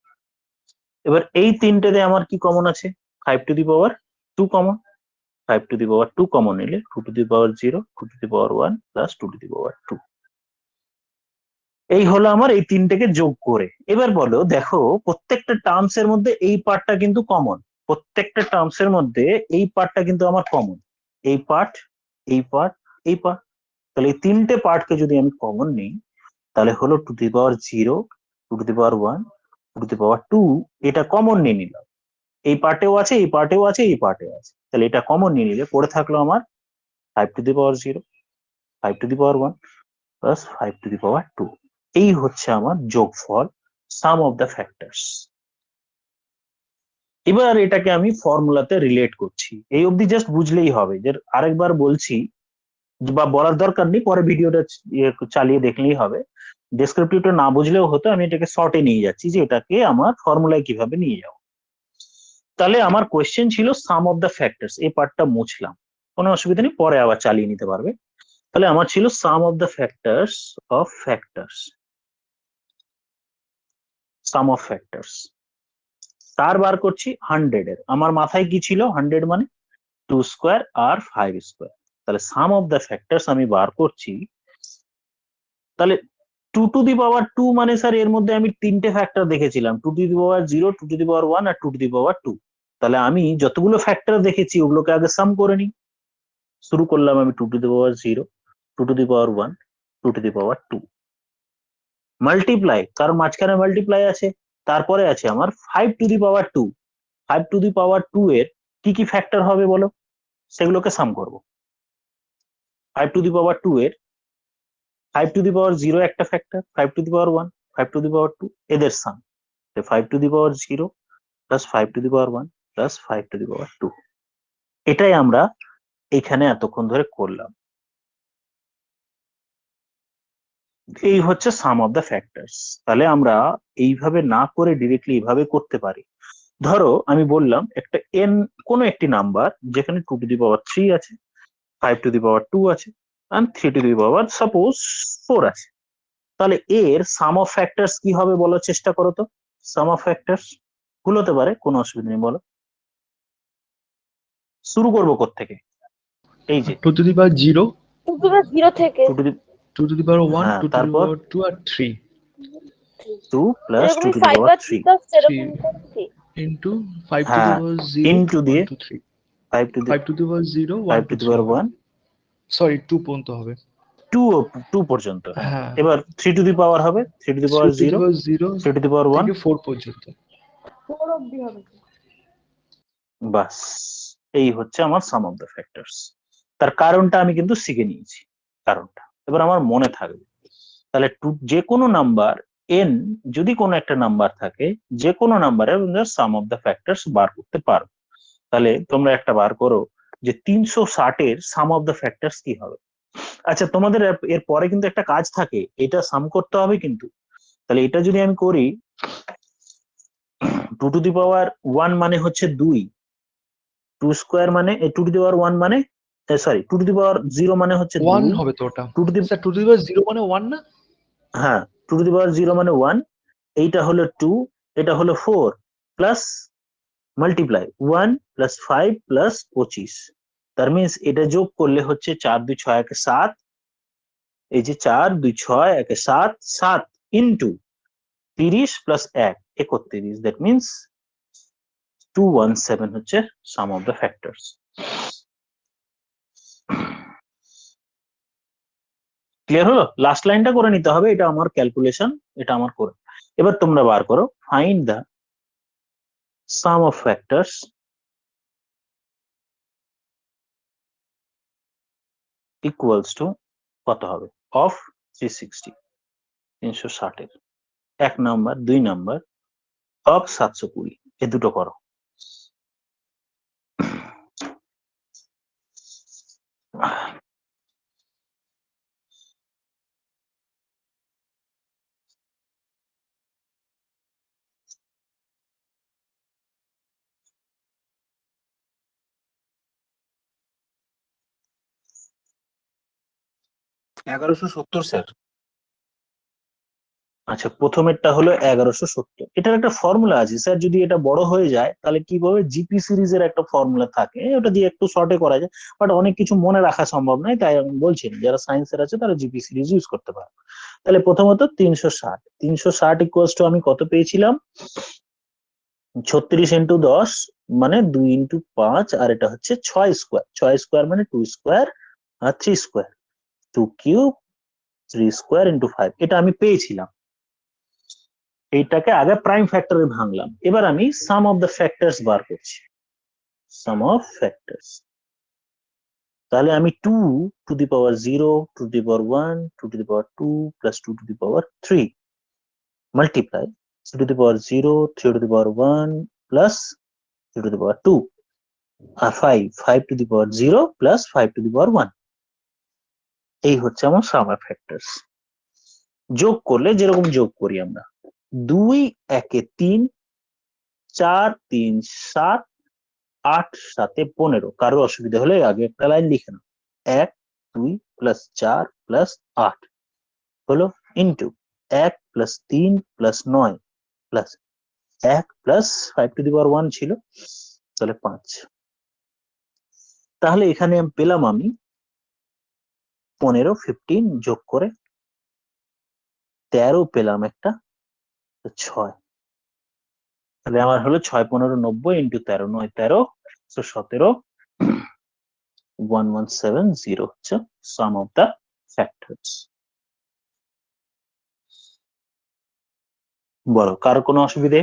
এবার এই তিনটেতে আমার কি কমন আছে? 5 to the power 2 common, 5 to the power 2 common নিলে 2 to the power 0, 2 to the power 1 plus 2 to the power 2। এই হলো আমার এই তিনটেকে যোগ করে। এবার বলো দেখো প্রত্যেকটা টার্মস এর মধ্যে এই পার্টটা কিন্তু কমন, প্রত্যেকটা টার্মস এর মধ্যে এই পার্টটা কিন্তু আমার কমন, এই পার্ট, এই পার্ট, এই পার্ট। তাহলে এই তিনটে পার্টকে যদি আমি কমন নিই, তাহলে হলো 2 to the power 0, 2 to the power 1, 2 to the power 2, এটা কমন নিয়ে নিলাম। এই পার্টেও আছে, এই পার্টেও আছে, এই পার্টেও আছে, তাহলে এটা কমন নিয়ে নিলে পড়ে থাকলো আমার 5 to the power 0, 5 to the power 1 plus 5 to the power 2। এই হচ্ছে আমার যোগফল, সাম অফ দ্য ফ্যাক্টরস। এবার এটাকে আমি ফর্মুলাতে রিলেট করছি, এই অবধি জাস্ট বুঝলেই হবে। যে আরেকবার বলছি বা বলার দরকার নেই, পরে ভিডিওটা চালিয়ে দেখলেই হবে। ডেসক্রিপটিভটা না বুঝলেও হতো, আমি এটাকে শর্টে নিয়ে যাচ্ছি যে এটাকে আমার ফর্মুলায় কিভাবে নিয়ে যাবো। তাহলে আমার কোয়েশ্চেন ছিল সাম অফ দ্য ফ্যাক্টরস, এই পার্টটা মুছলাম, কোনো অসুবিধা নেই, পরে আবার চালিয়ে নিতে পারবে। তাহলে আমার ছিল sum of the factors of factors, sum of factors. তার বার করছি 100 এর। আমার মাথায় কি ছিল? 100 মানে 2 স্কোয়ার আর 5 স্কোয়ার। তাহলে সাম অফ দ্য ফ্যাক্টরস আমি বার করছি। তাহলে 2 টু দি পাওয়ার 2 মানে স্যার এর মধ্যে আমি তিনটে ফ্যাক্টর দেখেছিলাম, 2 to the power 0, 2 to the power 1 আর 2 টু দি পাওয়ার 2। তাহলে আমি যতগুলো ফ্যাক্টর দেখেছি ওগুলোকে আগে সাম করে নিই। শুরু করলাম আমি 2 to the power 0, 2 to the power 1, 2 to the power 2। Multiply, কারণ মাঝখানে মাল্টিপ্লাই আছে। তারপরে আছে আমার 5 to the power 2। 5 to the power 2 এর কি কি ফ্যাক্টর হবে বলো, সেগুলোকে সাম করব। 5 টু দি পাওয়ার 2 এর 5 টু দি পাওয়ার 0 একটা factor, 5 to the power 1, 5 to the power 2 এদের sum. 5 to the power 0 plus 5 to the power 1 plus 5 to the power 2। এটাই আমরা এখানে এতক্ষণ ধরে করলাম। এই হচ্ছে সাম অফ দ্য ফ্যাক্টরস। তাহলে আমরা এইভাবে না করে ডিরেক্টলি এইভাবে করতে পারি। ধরো আমি বললাম একটা এন, কোন একটি নাম্বার যেখানে 2 টু দি পাওয়ার 3 আছে, 5 টু দি পাওয়ার 2 আছে and 3 to the power suppose 4 আছে। তাহলে এর সাম অফ ফ্যাক্টরস কি হবে বলার চেষ্টা করো তো। সাম অফ ফ্যাক্টরস ভুল হতে পারে, কোনো অসুবিধা নেই, বলো। শুরু করবো কোত্থেকে? এই যে 2 to the power 0, 2 to the 0 থেকে 2 to the, 2 to the power 1, হ্যাঁ 2 টু দি তারপর পাওয়ার 2 আর 3 2 প্লাস 2 এরকমই two the 5 power R 3, 3 plus এরকম 3 করছি। ইন্টু 5 টু দি হ্যাঁ পাওয়ার 0, ইনটু 1 দিয়ে 2 3, 5 to the 5 to the power 0, 1 5 to 2 the 3 power হবে, 1, সরি 2 পর্যন্ত হবে। 2 পর্যন্ত, হ্যাঁ। হ্যাঁ, এবার 3 টু দি পাওয়ার হবে 3 to the 3 power to the 0, power 0 3 to the power 1, থেকে 4 পর্যন্ত। 4 অবধি হবে। বাস। এই হচ্ছে আমার সাম অফ দ্য ফ্যাক্টরস। তার কারণটা আমি কিন্তু শিখে নিয়েছি, কারণটা এবার আমার মনে থাকবে। তাহলে যে কোনো নাম্বার এন, যদি কোনো একটা নাম্বার থাকে, যে কোনো নাম্বারের সাম অফ দ্য ফ্যাক্টরস বার করতে পারো। তাহলে তোমরা একটা বার করো যে 360 এর সাম অফ দ্য ফ্যাক্টরস কি হবে। আচ্ছা তোমাদের এর পরে কিন্তু একটা কাজ থাকে, এটা সাম করতে হবে কিন্তু। তাহলে এটা যদি আমি করি, 2 টু দি পাওয়ার 1 মানে হচ্ছে 2, 2 স্কোয়ার মানে 2 টু দি পাওয়ার 1 মানে, সরি 2 টু দি পাওয়ার 0 মানে হচ্ছে 1 2, হবে তো ওটা 2 to the, sir. 2 to the power 0 মানে 1 না? হ্যাঁ 2 টু দি পাওয়ার 0 মানে 1, এইটা হলো 2, এটা হলো 4 প্লাস মাল্টিপ্লাই 1 প্লাস 5 প্লাস 25। তার মিনস এটা যোগ করলে হচ্ছে 4 2 6 1 7, এই যে 4 2 6 1 7, 7 ইন্টু 30 প্লাস 1 31, দ্যাট মিনস 217 হচ্ছে sum of the factors. Clear হলো? লাস্ট লাইনটা করে নিতে হবে, এটা আমার ক্যালকুলেশন, এটা আমার করে। এবার তোমরা বার করো, find the some of factors equals to কত হবে অফ 360, 360 এর 1 নাম্বার 2 নাম্বার অফ 720, এই দুটো করো। স্যার আচ্ছা প্রথমেরটা হলো 1170। এটার একটা ফর্মুলা আছে স্যার, যদি এটা বড় হয়ে যায় তাহলে কি হবে, জিপি সিরিজের একটা ফর্মুলা থাকে, ওটা দিয়ে একটু শর্টে করা যায়, বাট অনেক কিছু মনে রাখা সম্ভব নয়, তাই আমি বলছি না, যারা সায়েন্সের আছে তারা জিপি সিরিজ ইউজ করতে পারে। তাহলে প্রথমত 360, 360 ইকুয়ালস টু আমি কত পেয়েছিলাম, 36 ইন্টু 10 মানে 2 ইন্টু 5, আর এটা হচ্ছে 6 স্কোয়ার, 6 স্কোয়ার মানে 2 স্কোয়ার আর 3 স্কোয়ার, 2 কিউব 3 স্কোয়ার ইন্টু 5, এটা আমি পেয়েছিলাম। এইটাকে আগে প্রাইম ফ্যাক্টরে ভাঙলাম। এবার আমি সাম অফ দ্য ফ্যাক্টরস বার করছি, সাম অফ ফ্যাক্টরস। তাহলে আমি 2 to the power 0, 2 to the power 1, 2 to the power 2 plus 2 to the power 3 multiply 2 to the power 0, 3 to the power 1 plus 3 to the power 2 আর 5 to the power 0 plus 5 to the power 1। এই হচ্ছে আমার সাম of factors. যোগ করলে যেরকম যোগ করি আমরা, 2 1 3, 4 3 7, 8 7 15, কারোর অসুবিধা হলে আগে একটা লাইন লিখে নাও, 1 2 প্লাস 4 প্লাস 8 হলো into 1 plus 3 plus 9 plus 1 plus 5 to the power 1 ছিল, তাহলে 5। তাহলে এখানে পেলাম আমি 15 যোগ করে 13 পেলাম একটা, 6। তাহলে আমার হলো 6 15 90 ইন্টু 13 9 13 17 1170 হচ্ছে সাম অফ দা ফ্যাক্টরস। বলো, কারো কোনো অসুবিধে?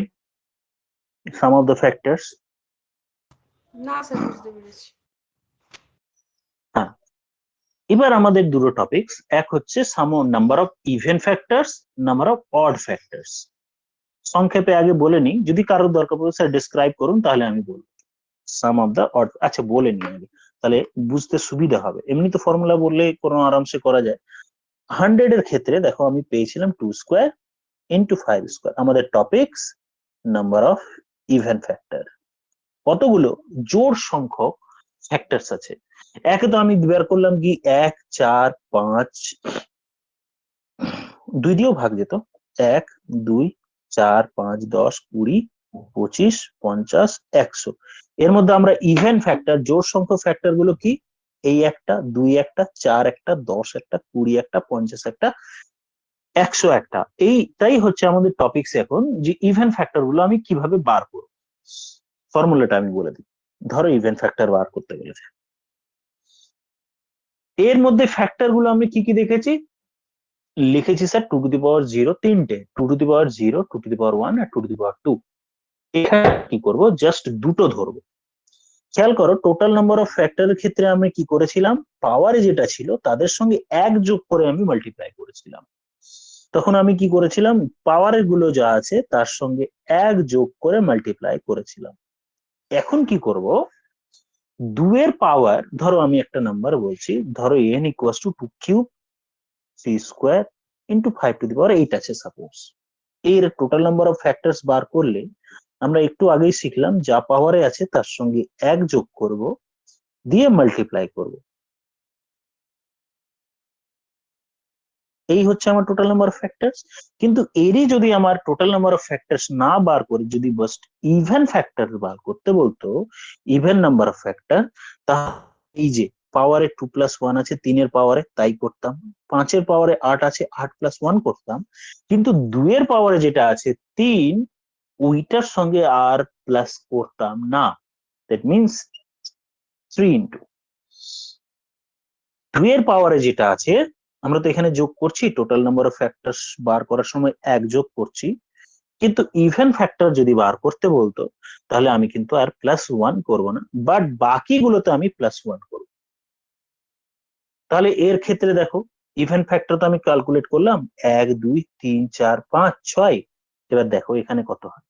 Sum of the factors. না স্যার, বুঝতে পেরেছি। হ্যাঁ, এবার আমাদের দুটো টপিকস, এক হচ্ছে sum number of even factors, number of odd factors. সংক্ষেপে আগে বলে নিই, যদি কারোর দরকার পড়ে স্যার ডিসক্রাইব করুন তাহলে আমি বলবো। সাম অফ দা অড, আচ্ছা বলে নিই আগে, তাহলে বুঝতে সুবিধা হবে। এমনি তো ফর্মুলা বললে কোনো আরামসে করা যায়। 100 এর ক্ষেত্রে দেখো আমি পেয়েছিলাম 2 স্কোয়ার ইন্টু 5 স্কোয়ার। আমাদের topics number of even factor. কতগুলো জোড় সংখ্যক ফ্যাক্টরস আছে। একে তো আমি বের করলাম কি 1 4 5, 2 দিয়েও ভাগ যেত, 1 2 4 5 10 20 25 50 100। এর মধ্যে আমরা ইভেন ফ্যাক্টর জোড় সংখ্যক ফ্যাক্টর গুলো কি, এই একটা 2 একটা 4 একটা 10 একটা 20 একটা 50 একটা 100 একটা। এইটাই হচ্ছে আমাদের টপিকস এখন, যে ইভেন ফ্যাক্টর গুলো আমি কিভাবে বার করব। ফর্মুলাটা আমি বলে দিই। ধরো ইভেন ফ্যাক্টর বার করতে বলেছে, এর মধ্যে ফ্যাক্টর গুলো আমি কি কি দেখেছি, লিখেছি স্যার 2 টু দি পাওয়ার 0 তিনটে, 2 to the power 0, 2 to the power 1 আর 2 টু দি পাওয়ার 2। এখানে কি করব, জাস্ট দুটো ধরবো। খেয়াল করো, টোটাল নাম্বার অফ ফ্যাক্টরের ক্ষেত্রে আমি কি করেছিলাম, পাওয়ারে যেটা ছিল তাদের সঙ্গে 1 যোগ করে আমি মাল্টিপ্লাই করেছিলাম। তখন আমি কি করেছিলাম, পাওয়ারের গুলো যা আছে তার সঙ্গে 1 যোগ করে মাল্টিপ্লাই করেছিলাম। এখন কি করব, 2 এর পাওয়ার, ধরো আমি একটা নাম্বার বলছি, ধরো n equals to 2 cube 3 square into 5 to the power 8 আছে সাপোজ। এর টোটাল নাম্বার অফ ফ্যাক্টরস বার করলে আমরা একটু আগেই শিখলাম, যা পাওয়ারে আছে তার সঙ্গে 1 যোগ করব, দিয়ে মাল্টিপ্লাই করব। এই হচ্ছে আমার টোটাল নাম্বার অফ ফ্যাক্টরস। কিন্তু এরই যদি আমার টোটাল নাম্বার অফ ফ্যাক্টরস না বার করে যদি জাস্ট ইভেন ফ্যাক্টর বার করতে বলতো, ইভেন নাম্বার অফ ফ্যাক্টর, তাহলে এই যে পাওয়ারে 2 প্লাস 1 আছে 3 এর পাওয়ারে, তাই করতাম। 5 এর পাওয়ারে 8 আছে 8 প্লাস 1 করতাম। কিন্তু 2 এর পাওয়ারে যেটা আছে 3, ওইটার সঙ্গে আর প্লাস করতাম না। দ্যাট মিনস 3 ইন্টু 2 এর পাওয়ারে যেটা আছে, আমরা তো এখানে যোগ করছি, টোটাল নাম্বার অফ ফ্যাক্টরস বার করার সময় 1 যোগ করছি। কিন্তু ইভেন ফ্যাক্টর যদি বার করতে বলতো, তাহলে আমি কিন্তু আর প্লাস 1 করব না, বাট বাকিগুলোতে আমি প্লাস 1 করব। তাহলে এর ক্ষেত্রে দেখো, ইভেন ফ্যাক্টর তো আমি ক্যালকুলেট করলাম 1 2 3 4 5 6। এবার দেখো এখানে কত হয়।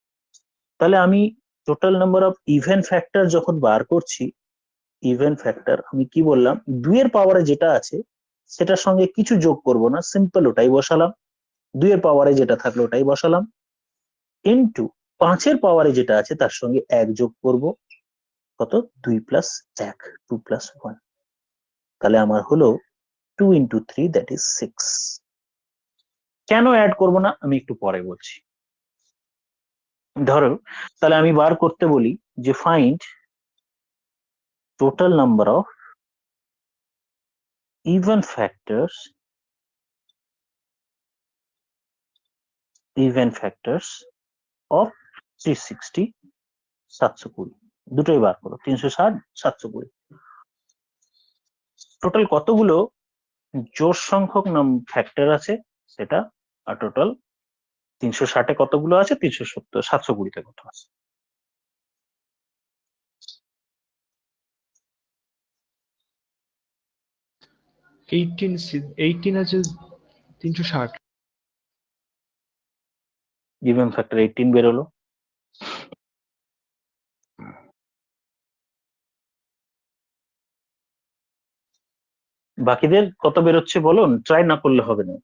তাহলে আমি total number of even factor যখন বার করছি, ইভেন ফ্যাক্টর আমি কি বললাম, 2 এর পাওয়ারে যেটা আছে সেটার সঙ্গে কিছু যোগ করব না, সিম্পল ওটাই বসালাম। 2 এর পাওয়ারে যেটা থাকলো ওটাই বসালাম, ইন্টু 5 এর পাওয়ারে যেটা আছে তার সঙ্গে 1 যোগ করব, কত 2 প্লাস 1 2 প্লাস 1। তাহলে আমার হলো 2 ইন্টু 3 দ্যাট ইজ 6। কেন অ্যাড করব না আমি একটু পরে বলছি। ধরো তাহলে আমি বার করতে বলি যে find total number of even factors of 360 720। দুটোই বার করো, 360 720। টোটাল কতগুলো জোড় সংখ্যক ফ্যাক্টর আছে সেটা, আর টোটাল 360-এ কতগুলো আছে, 370 720-তে কত আছে। এইটিন আছে 360। ইভেন ফ্যাক্টর 18 বেরোলো। বাকিদের কত বেরোচ্ছে বলো, ট্রাই না করলে হবে না।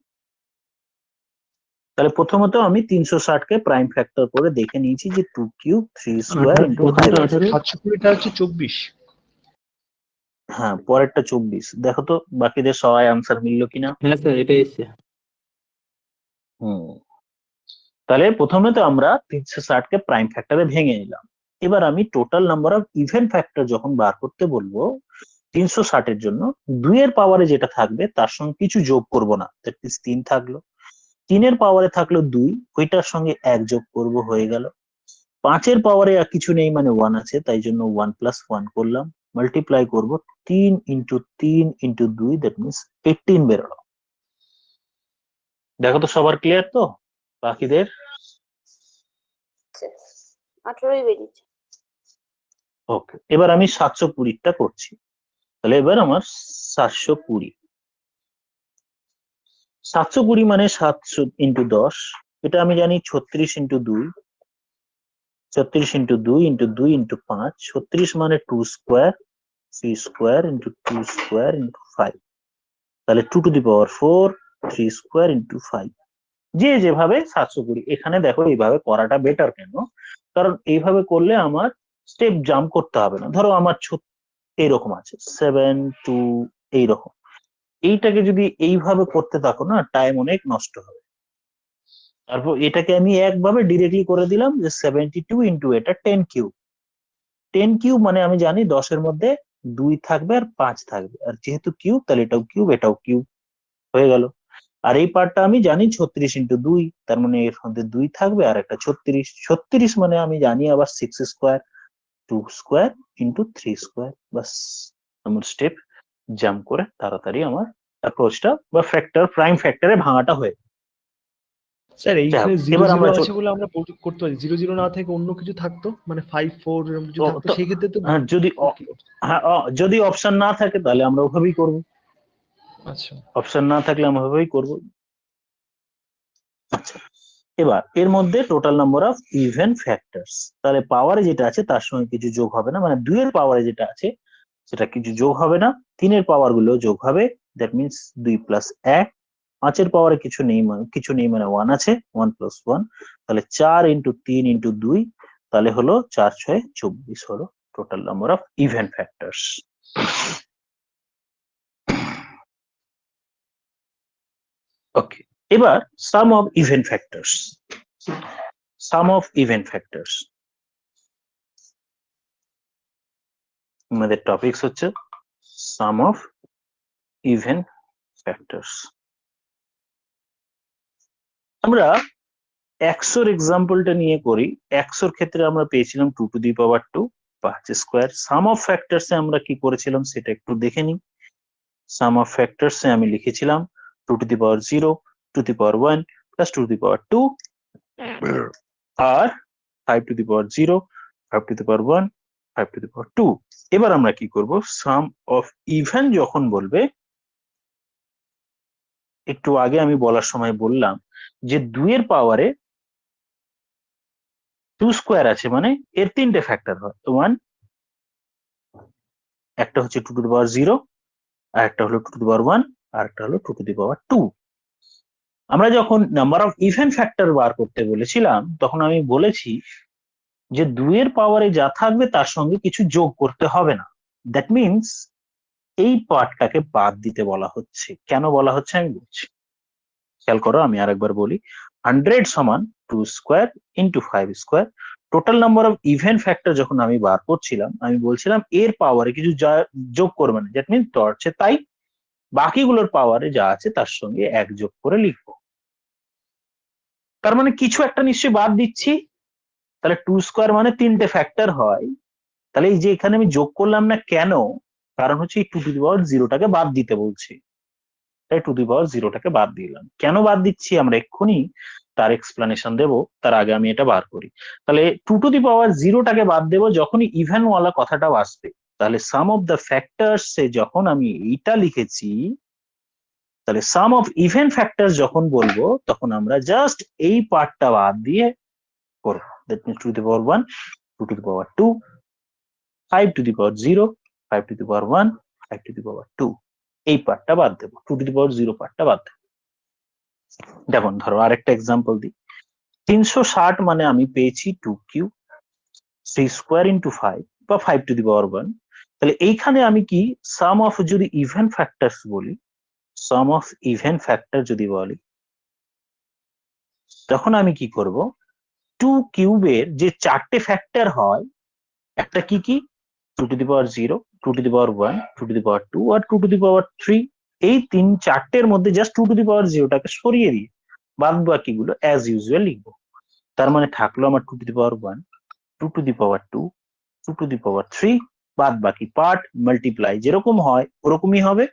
তাহলে প্রথমত আমি 360-কে প্রাইম ফ্যাক্টর করে দেখে নিয়েছি যে 2 কিউব 3 স্কোয়ার ইন্টু 5। 720টা হচ্ছে 24। হ্যাঁ, পরেরটা 24। দেখো তো বাকিদের সবাই আনসার মিললো কিনা। হ্যাঁ স্যার, এটা এসছে। হুম, তাহলে প্রথমে তো আমরা 360 কে প্রাইম ফ্যাক্টরে ভেঙে নিলাম। এবার আমি total number of even factor যখন বার করতে বলবো 360-এর জন্য, 2 এর পাওয়ারে যেটা থাকবে তার সঙ্গে কিছু যোগ করব না, দ্যাট মিন্স 3 থাকলো। 3 এর পাওয়ারে থাকলো 2, ওইটার সঙ্গে 1 যোগ করব, হয়ে গেল। 5 এর পাওয়ারে আর কিছু নেই, মানে 1 আছে, তাই জন্য 1 প্লাস 1 করলাম, মাল্টিপ্লাই করব 3 ইন্টু 3 ইন্টু 2, দ্যাট মিন্স 18 বেরোলো। দেখো তো সবার ক্লিয়ার তো? বাকিদের 18ই বেরিয়েছে। ওকে, এবার আমি 720টা করছি। তাহলে এবার আমার 720, 720 মানে 700 ইন্টু 10, এটা আমি জানি 36 ইন্টু 2, 36 ইন্টু 2 ইন্টু 2 ইন্টু 5, 36 মানে 2 square, 3 square into 2 square into 5, তাহলে 2 to the power 4, 3 square into 5। যে যেভাবে 720, এখানে দেখো এইভাবে করাটা বেটার। কেন? কারণ এইভাবে করলে আমার স্টেপ জাম্প করতে হবে না। ধরো আমার এইরকম আছে 7 2, এইরকম, এইটাকে যদি এইভাবে করতে থাকো না, টাইম অনেক নষ্ট হবে। তারপর এটাকে আমি একভাবে ডিরেক্টলি করে দিলাম যে 72 ইন্টু এটা 10 কিউব। 10 কিউব মানে আমি জানি 10-এর মধ্যে 2 থাকবে আর 5 থাকবে, আর যেহেতু কিউব তাহলে এটাও কিউব এটাও কিউব, হয়ে গেল। আর এই পার্টটা আমি জানি 36 ইন্টু 2, তার মানে এর মধ্যে 2 থাকবে আর একটা 36, 36 মানে আমি জানি আবার 6 স্কোয়ার, 2 স্কোয়ার ইন্টু 3 স্কোয়ার। বাস, আমার স্টেপ জাম্প করে তাড়াতাড়ি আমার অ্যাপ্রোচটা বা ফ্যাক্টর প্রাইম ফ্যাক্টরে ভাঙাটা হয়ে। স্যার এইখানে জিরো এবার জিরো আমরা আছে বলে আমরা করতে পারি, জিরো জিরো না থেকে অন্য কিছু থাকতো, মানে 5 4 এরকম কিছু থাকতো, তো সেই ক্ষেত্রে তো হ্যাঁ, যদি অপশন না থাকে তাহলে আমরা ওভাবেই করব, আচ্ছা। অপশন না থাকলে আমরা ওভাবেই করব। আচ্ছা, এবার এর মধ্যে total number of even factors, তাহলে পাওয়ারে যেটা আছে তার সঙ্গে কিছু যোগ হবে না, মানে 2 এর পাওয়ারে যেটা আছে সেটা কিছু যোগ হবে না, 3 এর পাওয়ার গুলো যোগ হবে, দ্যাট মিন্স 2 প্লাস 1। 5 এর পাওয়ারে কিছু নেই, মানে 1 আছে, 1 প্লাস 1, তাহলে 4 ইন্টু 3 ইন্টু 2, তাহলে হলো 4 6 24 হলো total number of even factors. Okay, এবার sum of even factors. Sum of even factors আমাদের টপিকস হচ্ছে সাম অফ ইভেন ফ্যাক্টরস। আমরা 100-র এক্সাম্পলটা নিয়ে করি। 100-র ক্ষেত্রে আমরা পেয়েছিলাম 2 to the power 2, 5 square. Sum of ফ্যাক্টরসে আমরা কি করেছিলাম সেটা একটু দেখে নিই। সাম অফ ফ্যাক্টরসে আমি লিখেছিলাম 2 to the power 0, 2 to the power 1 plus 2 to the power 2, আর 5 to the power 0, 5 to the power 1, 5 to the power 2। এবার আমরা কি করব, সাম অফ ইভেন যখন বলবে, একটু আগে আমি বলার সময় বললাম যে 2 এর পাওয়ারে 2 স্কোয়ার আছে, মানে এর 3টে ফ্যাক্টর হয়। 1, একটা হচ্ছে 2 টু দি পাওয়ার 0, আর একটা হলো 2 টু দি পাওয়ার 1, আর একটা হলো 2 টু দি পাওয়ার 2। আমরা যখন নাম্বার অফ ইভেন ফ্যাক্টর বার করতে বলেছিলাম তখন আমি বলেছি যে 2 এর পাওয়ারে যা থাকবে তার সঙ্গে কিছু যোগ করতে হবে না, দ্যাট মিনস এই পার্টটাকে বাদ দিতে বলা হচ্ছে। কেন বলা হচ্ছে আমি বলছি, খেয়াল করো, আমি আরেকবার বলি। 100 সমান 2 square into 5 square. Total number of even factor যখন আমি বার করছিলাম আমি বলছিলাম এর পাওয়ারে কিছু যোগ করবে না, দ্যাট মিনস টর্চে, তাই বাকিগুলোর পাওয়ারে যা আছে তার সঙ্গে 1 যোগ করে লিখবো। তার মানে কিছু একটা নিশ্চয়ই বাদ দিচ্ছি। তাহলে 2 স্কোয়ার মানে 3টে ফ্যাক্টর হয়, তাহলে এই যে এখানে আমি যোগ করলাম না কেন, কারণ হচ্ছে এই 2 টু দি পাওয়ার 0টাকে বাদ দিতে বলছি, তাই 2 টু দি পাওয়ার 0টাকে বাদ দিলাম। কেন বাদ দিচ্ছি আমরা এক্ষুনি তার এক্সপ্লেনেশন দেব, তার আগে আমি এটা বার করি। তাহলে 2 টু দি পাওয়ার 0টাকে বাদ দেবো যখনই ইভেন ওয়ালা কথাটাও আসবে। তাহলে সাম অফ দ্য ফ্যাক্টরস এ যখন আমি এইটা লিখেছি, তাহলে সাম অফ ইভেন ফ্যাক্টরস যখন বলবো তখন আমরা জাস্ট এই পার্টটা বাদ দিয়ে করবো, that means 2 to the power 1, 2 to the power 2, 5 to the power 0, 5 to the power 1, 5 to the power 2, এই পার্টটা বাদ দেবো, 2 টু দি পাওয়ার 0 পার্টটা বাদ দেবো। দেখুন, ধরো আরেকটা এক্সাম্পল দিই। 360 মানে আমি পেয়েছি 2 কিউব, 3 স্কোয়ার ইন্টু 5 বা 5 টু দি পাওয়ার 1, তাহলে এইখানে আমি কি সাম অফ যদি ইভেন ফ্যাক্টরস বলি, সাম অফ ইভেন ফ্যাক্টর যদি বলি, তখন আমি কি করব, 2 কিউবের যে 4টে ফ্যাক্টর হয়, একটা কি কি 2 to the power 0, 2 to the power 1, 2 to the power 2 আর 2 টু দি পাওয়ার 3, এই 4টের মধ্যে জাস্ট 2 টু দি পাওয়ার 0টাকে সরিয়ে দিয়ে বাদ বাকিগুলো অ্যাজ ইউজুয়াল লিখবো। তার মানে থাকলো আমার 2 to the power 1, 2 to the power 2, 2 to the power 3, বাদ বাকি পার্ট মাল্টিপ্লাই যেরকম হয় ওরকমই হবে।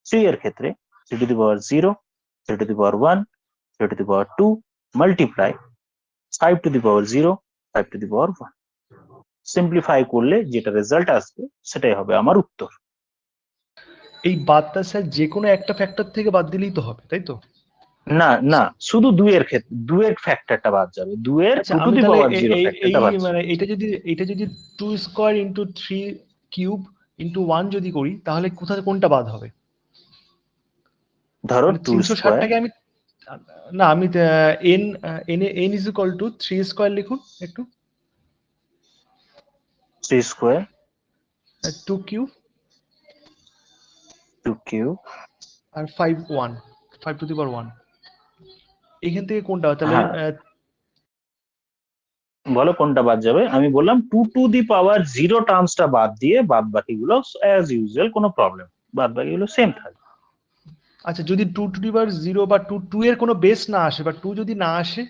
3 এর ক্ষেত্রে 3 to the power 0, 3 to the power 1, 3 to the power 2 multiply 5 to the power 0, 5 to the power 1। Simplify করলে যেটা রেজাল্ট আসবে সেটাই হবে আমার উত্তর। এই বাদটা স্যার যে কোনো একটা ফ্যাক্টর থেকে বাদ দিলেই তো হবে, তাই তো? না না, শুধু 2 এর ক্ষেত্রে 2 এর ফ্যাক্টরটা বাদ যাবে, 2 এর আচ্ছা 2 টু আমি দি তাহলে পাওয়ার 0 এই ফ্যাক্টরটা বাদ যাবে। মানে এটা যদি 2 স্কয়ার ইন্টু 3 কিউব ইন্টু 1 যদি করি তাহলে কোনটা বাদ হবে? ধরো মানে 2 স্কয়ার, 360টাকে আমি না আমি n n is equal to 3 square লিখুন একটু, 3 স্কয়ার 2 কিউব 2 কিউব, আর 5 টু দি পাওয়ার 1। এখান থেকে কোনটা তাহলে হ্যাঁ বলো কোনটা বাদ যাবে। আমি বললাম 2 টু দি পাওয়ার 0 টার্মসটা বাদ দিয়ে বাদ বাকিগুলো অ্যাজ ইউজুয়াল, কোনো প্রবলেম, বাদ বাকিগুলো সেম থাকবে। আচ্ছা যদি 2 টু দি পাওয়ার 0 বা 2 এর কোনো বেস না আসে বা 2 যদি না আসে,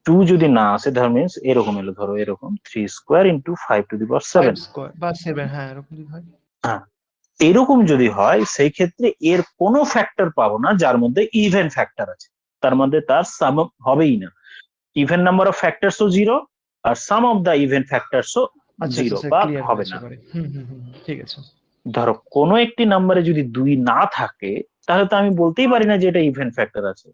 2 যদি না আসে ধর মিন্স এরকম এলো, ধরো এরকম 3 square into 5 to the power 7, 5 square বা 7, হ্যাঁ এরকম যদি হয়। হ্যাঁ এরকম যদি হয় সেই ক্ষেত্রে এর কোনো ফ্যাক্টর পাবো না যার মধ্যে ইভেন ফ্যাক্টর আছে, তার মধ্যে তার সাম হবেই না। ইভেন নাম্বার অফ ফ্যাক্টরসও 0 আর সাম অফ দা ইভেন ফ্যাক্টরসও আচ্ছা 0 স্যার বা ক্লিয়ার হবে হয়েছে না। এবারে। ঠিক আছে। ধরো কোনো একটি নাম্বারে যদি 2 না থাকে তাহলে তো আমি বলতেই পারি না যে এটা ইভেন ফ্যাক্টর আছে।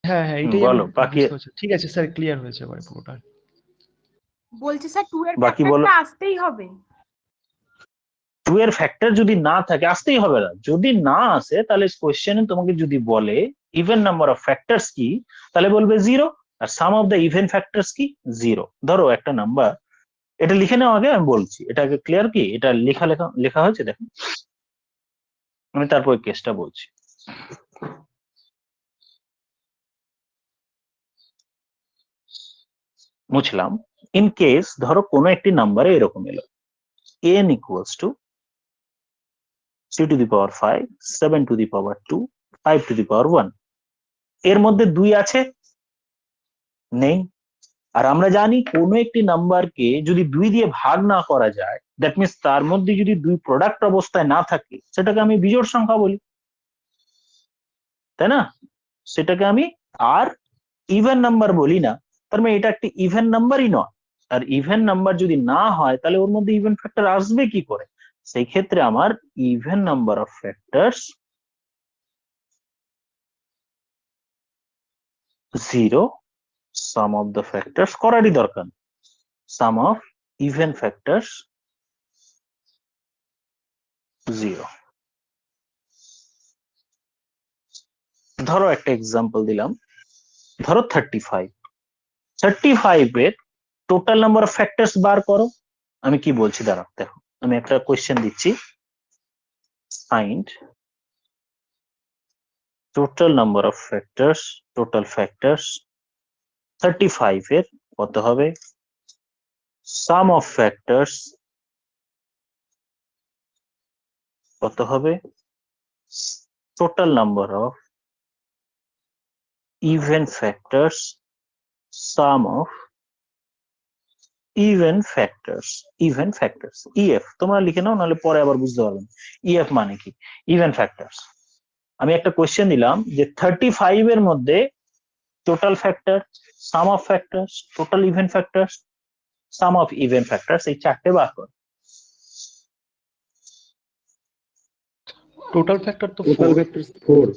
হ্যাঁ এটাই আমি বলো বাকি, বুঝতে পারছি। ঠিক আছে স্যার ক্লিয়ার হয়েছে এবারে পুরোটা। বলছি স্যার 2 এর বাকি বলো। ফ্যাক্টরটা আসতেই হবে। 2 এর ফ্যাক্টর যদি না থাকে আসতেই হবে না, যদি না আসে তাহলে কোশ্চেনে তোমাকে যদি বলে ইভেন নাম্বার অফ ফ্যাক্টরস কি, তাহলে বলবে 0 আর sum of the even factors কি 0। ধরো একটা নাম্বার, এটা লিখে নাও আগে, আমি বলছি এটা আগে ক্লিয়ার কি, এটা লেখা লেখা লেখা হয়েছে দেখো, আমি তারপর কেসটা বলছি। মুছলাম। ইন কেস ধরো কোনো একটি নাম্বারে এরকম এলো n equals to 3 to the power 5, 7 to the power 2, 5 to the power 1, এর মধ্যে 2 আছে নেই। আর আমরা জানি কোনো একটি নাম্বারকে যদি 2 দিয়ে ভাগ না করা যায়, দ্যাট মিনস তার মধ্যে যদি 2 প্রোডাক্ট অবস্থায় না থাকে সেটাকে আমি বিজোড় সংখ্যা বলি, তাই না? সেটাকে আমি আর ইভেন নাম্বার বলি না। তার মানে এটা একটি ইভেন নাম্বারই নয়। আর ইভেন নাম্বার যদি না হয় তাহলে ওর মধ্যে ইভেন ফ্যাক্টর আসবে কি করে? সেই ক্ষেত্রে আমার even number of factors 0, some of the factors করারই দরকার, সাম অফ ইভেন ফ্যাক্টরস 0। ধরো একটা এক্সাম্পল দিলাম, ধরো 35 এর টোটাল নাম্বার অফ ফ্যাক্টরস বার করো। আমি কি বলছি দাঁড়াও দেখো, আমি একটা কোয়েশ্চেন দিচ্ছি, find total number of factors, total factors 35 এর কত হবে, sum of factors কত হবে, total number of even factors, sum of even factors EF তোমরা লিখে নাও, নাহলে পরে আবার বুঝতে পারবে না EF মানে কি, even factors। আমি একটা কোয়েশ্চেন দিলাম যে 35 এর মধ্যে total factor, sum of factors, total even factors, sum of even factors, এই চারটে বার কর। টোটাল ফ্যাক্টর তো টোটাল 4। ভেক্টর 4।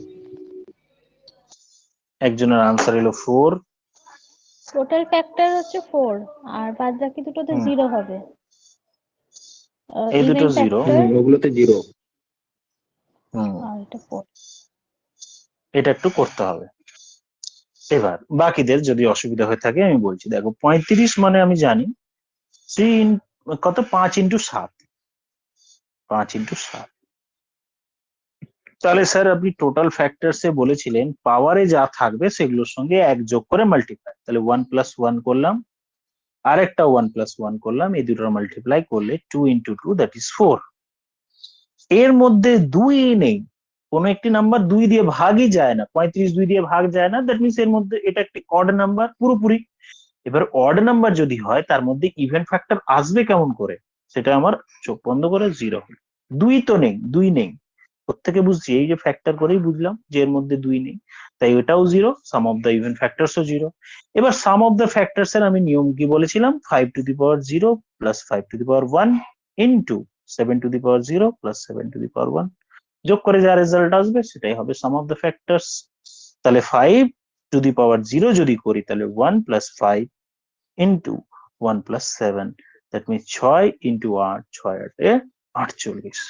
একজনের আনসার এলো 4। টোটাল ফ্যাক্টর হচ্ছে 4 আর বাদ বাকি দুটোতে 0 হবে। এই দুটো ইভেন 0, ফ্যাক্টর ওগুলোতে 0। আর এটা 4। এটা একটু করতে হবে। এবার বাকিদের যদি অসুবিধা হয়ে থাকে আমি বলছি, দেখো 35 মানে আমি জানি কত 5 × 7, 5 × 7। তাহলে স্যার আপনি টোটাল ফ্যাক্টরসে বলেছিলেন পাওয়ারে যা থাকবে সেগুলোর সঙ্গে 1 যোগ করে মাল্টিপ্লাই, তাহলে 1 + 1 করলাম, আরেকটা 1 + 1 করলাম, এই দুটোর মাল্টিপ্লাই করলে 2 × 2 দ্যাট ইজ 4। এর মধ্যে 2 নেই, কোন একটি নাম্বার 2 দিয়ে ভাগই যায় না, 35 2 দিয়ে ভাগ যায় না, দ্যাট মিনস এর মধ্যে এটা একটি অড নাম্বার পুরোপুরি। এবার অড নাম্বার যদি হয় তার মধ্যে ইভেন ফ্যাক্টর আসবে কেমন করে, সেটা আমার চোখ বন্ধ করে 0 হলো। 2 তো নেই, 2 নেই, প্রত্যেকে বুঝছি, এই যে ফ্যাক্টর করেই বুঝলাম যে এর মধ্যে 2 নেই, তাই ওটাও 0, সাম অফ দ্য ইভেন ফ্যাক্টরসও 0। এবার সাম অফ দ্য ফ্যাক্টরস এর আমি নিয়ম কি বলেছিলাম, 5⁻0 + 5⁻1 ইন্টু 7⁻0 + 7⁻1, যোগ করে যা রেজাল্ট আসবে সেটাই হবে সাম অফ দ্য ফ্যাক্টরস। তাহলে 5⁻0 যদি করি তাহলে 1 + 5 ইন্টু 1 + 7, দ্যাট মিনস 6 × 8, 6 8 48।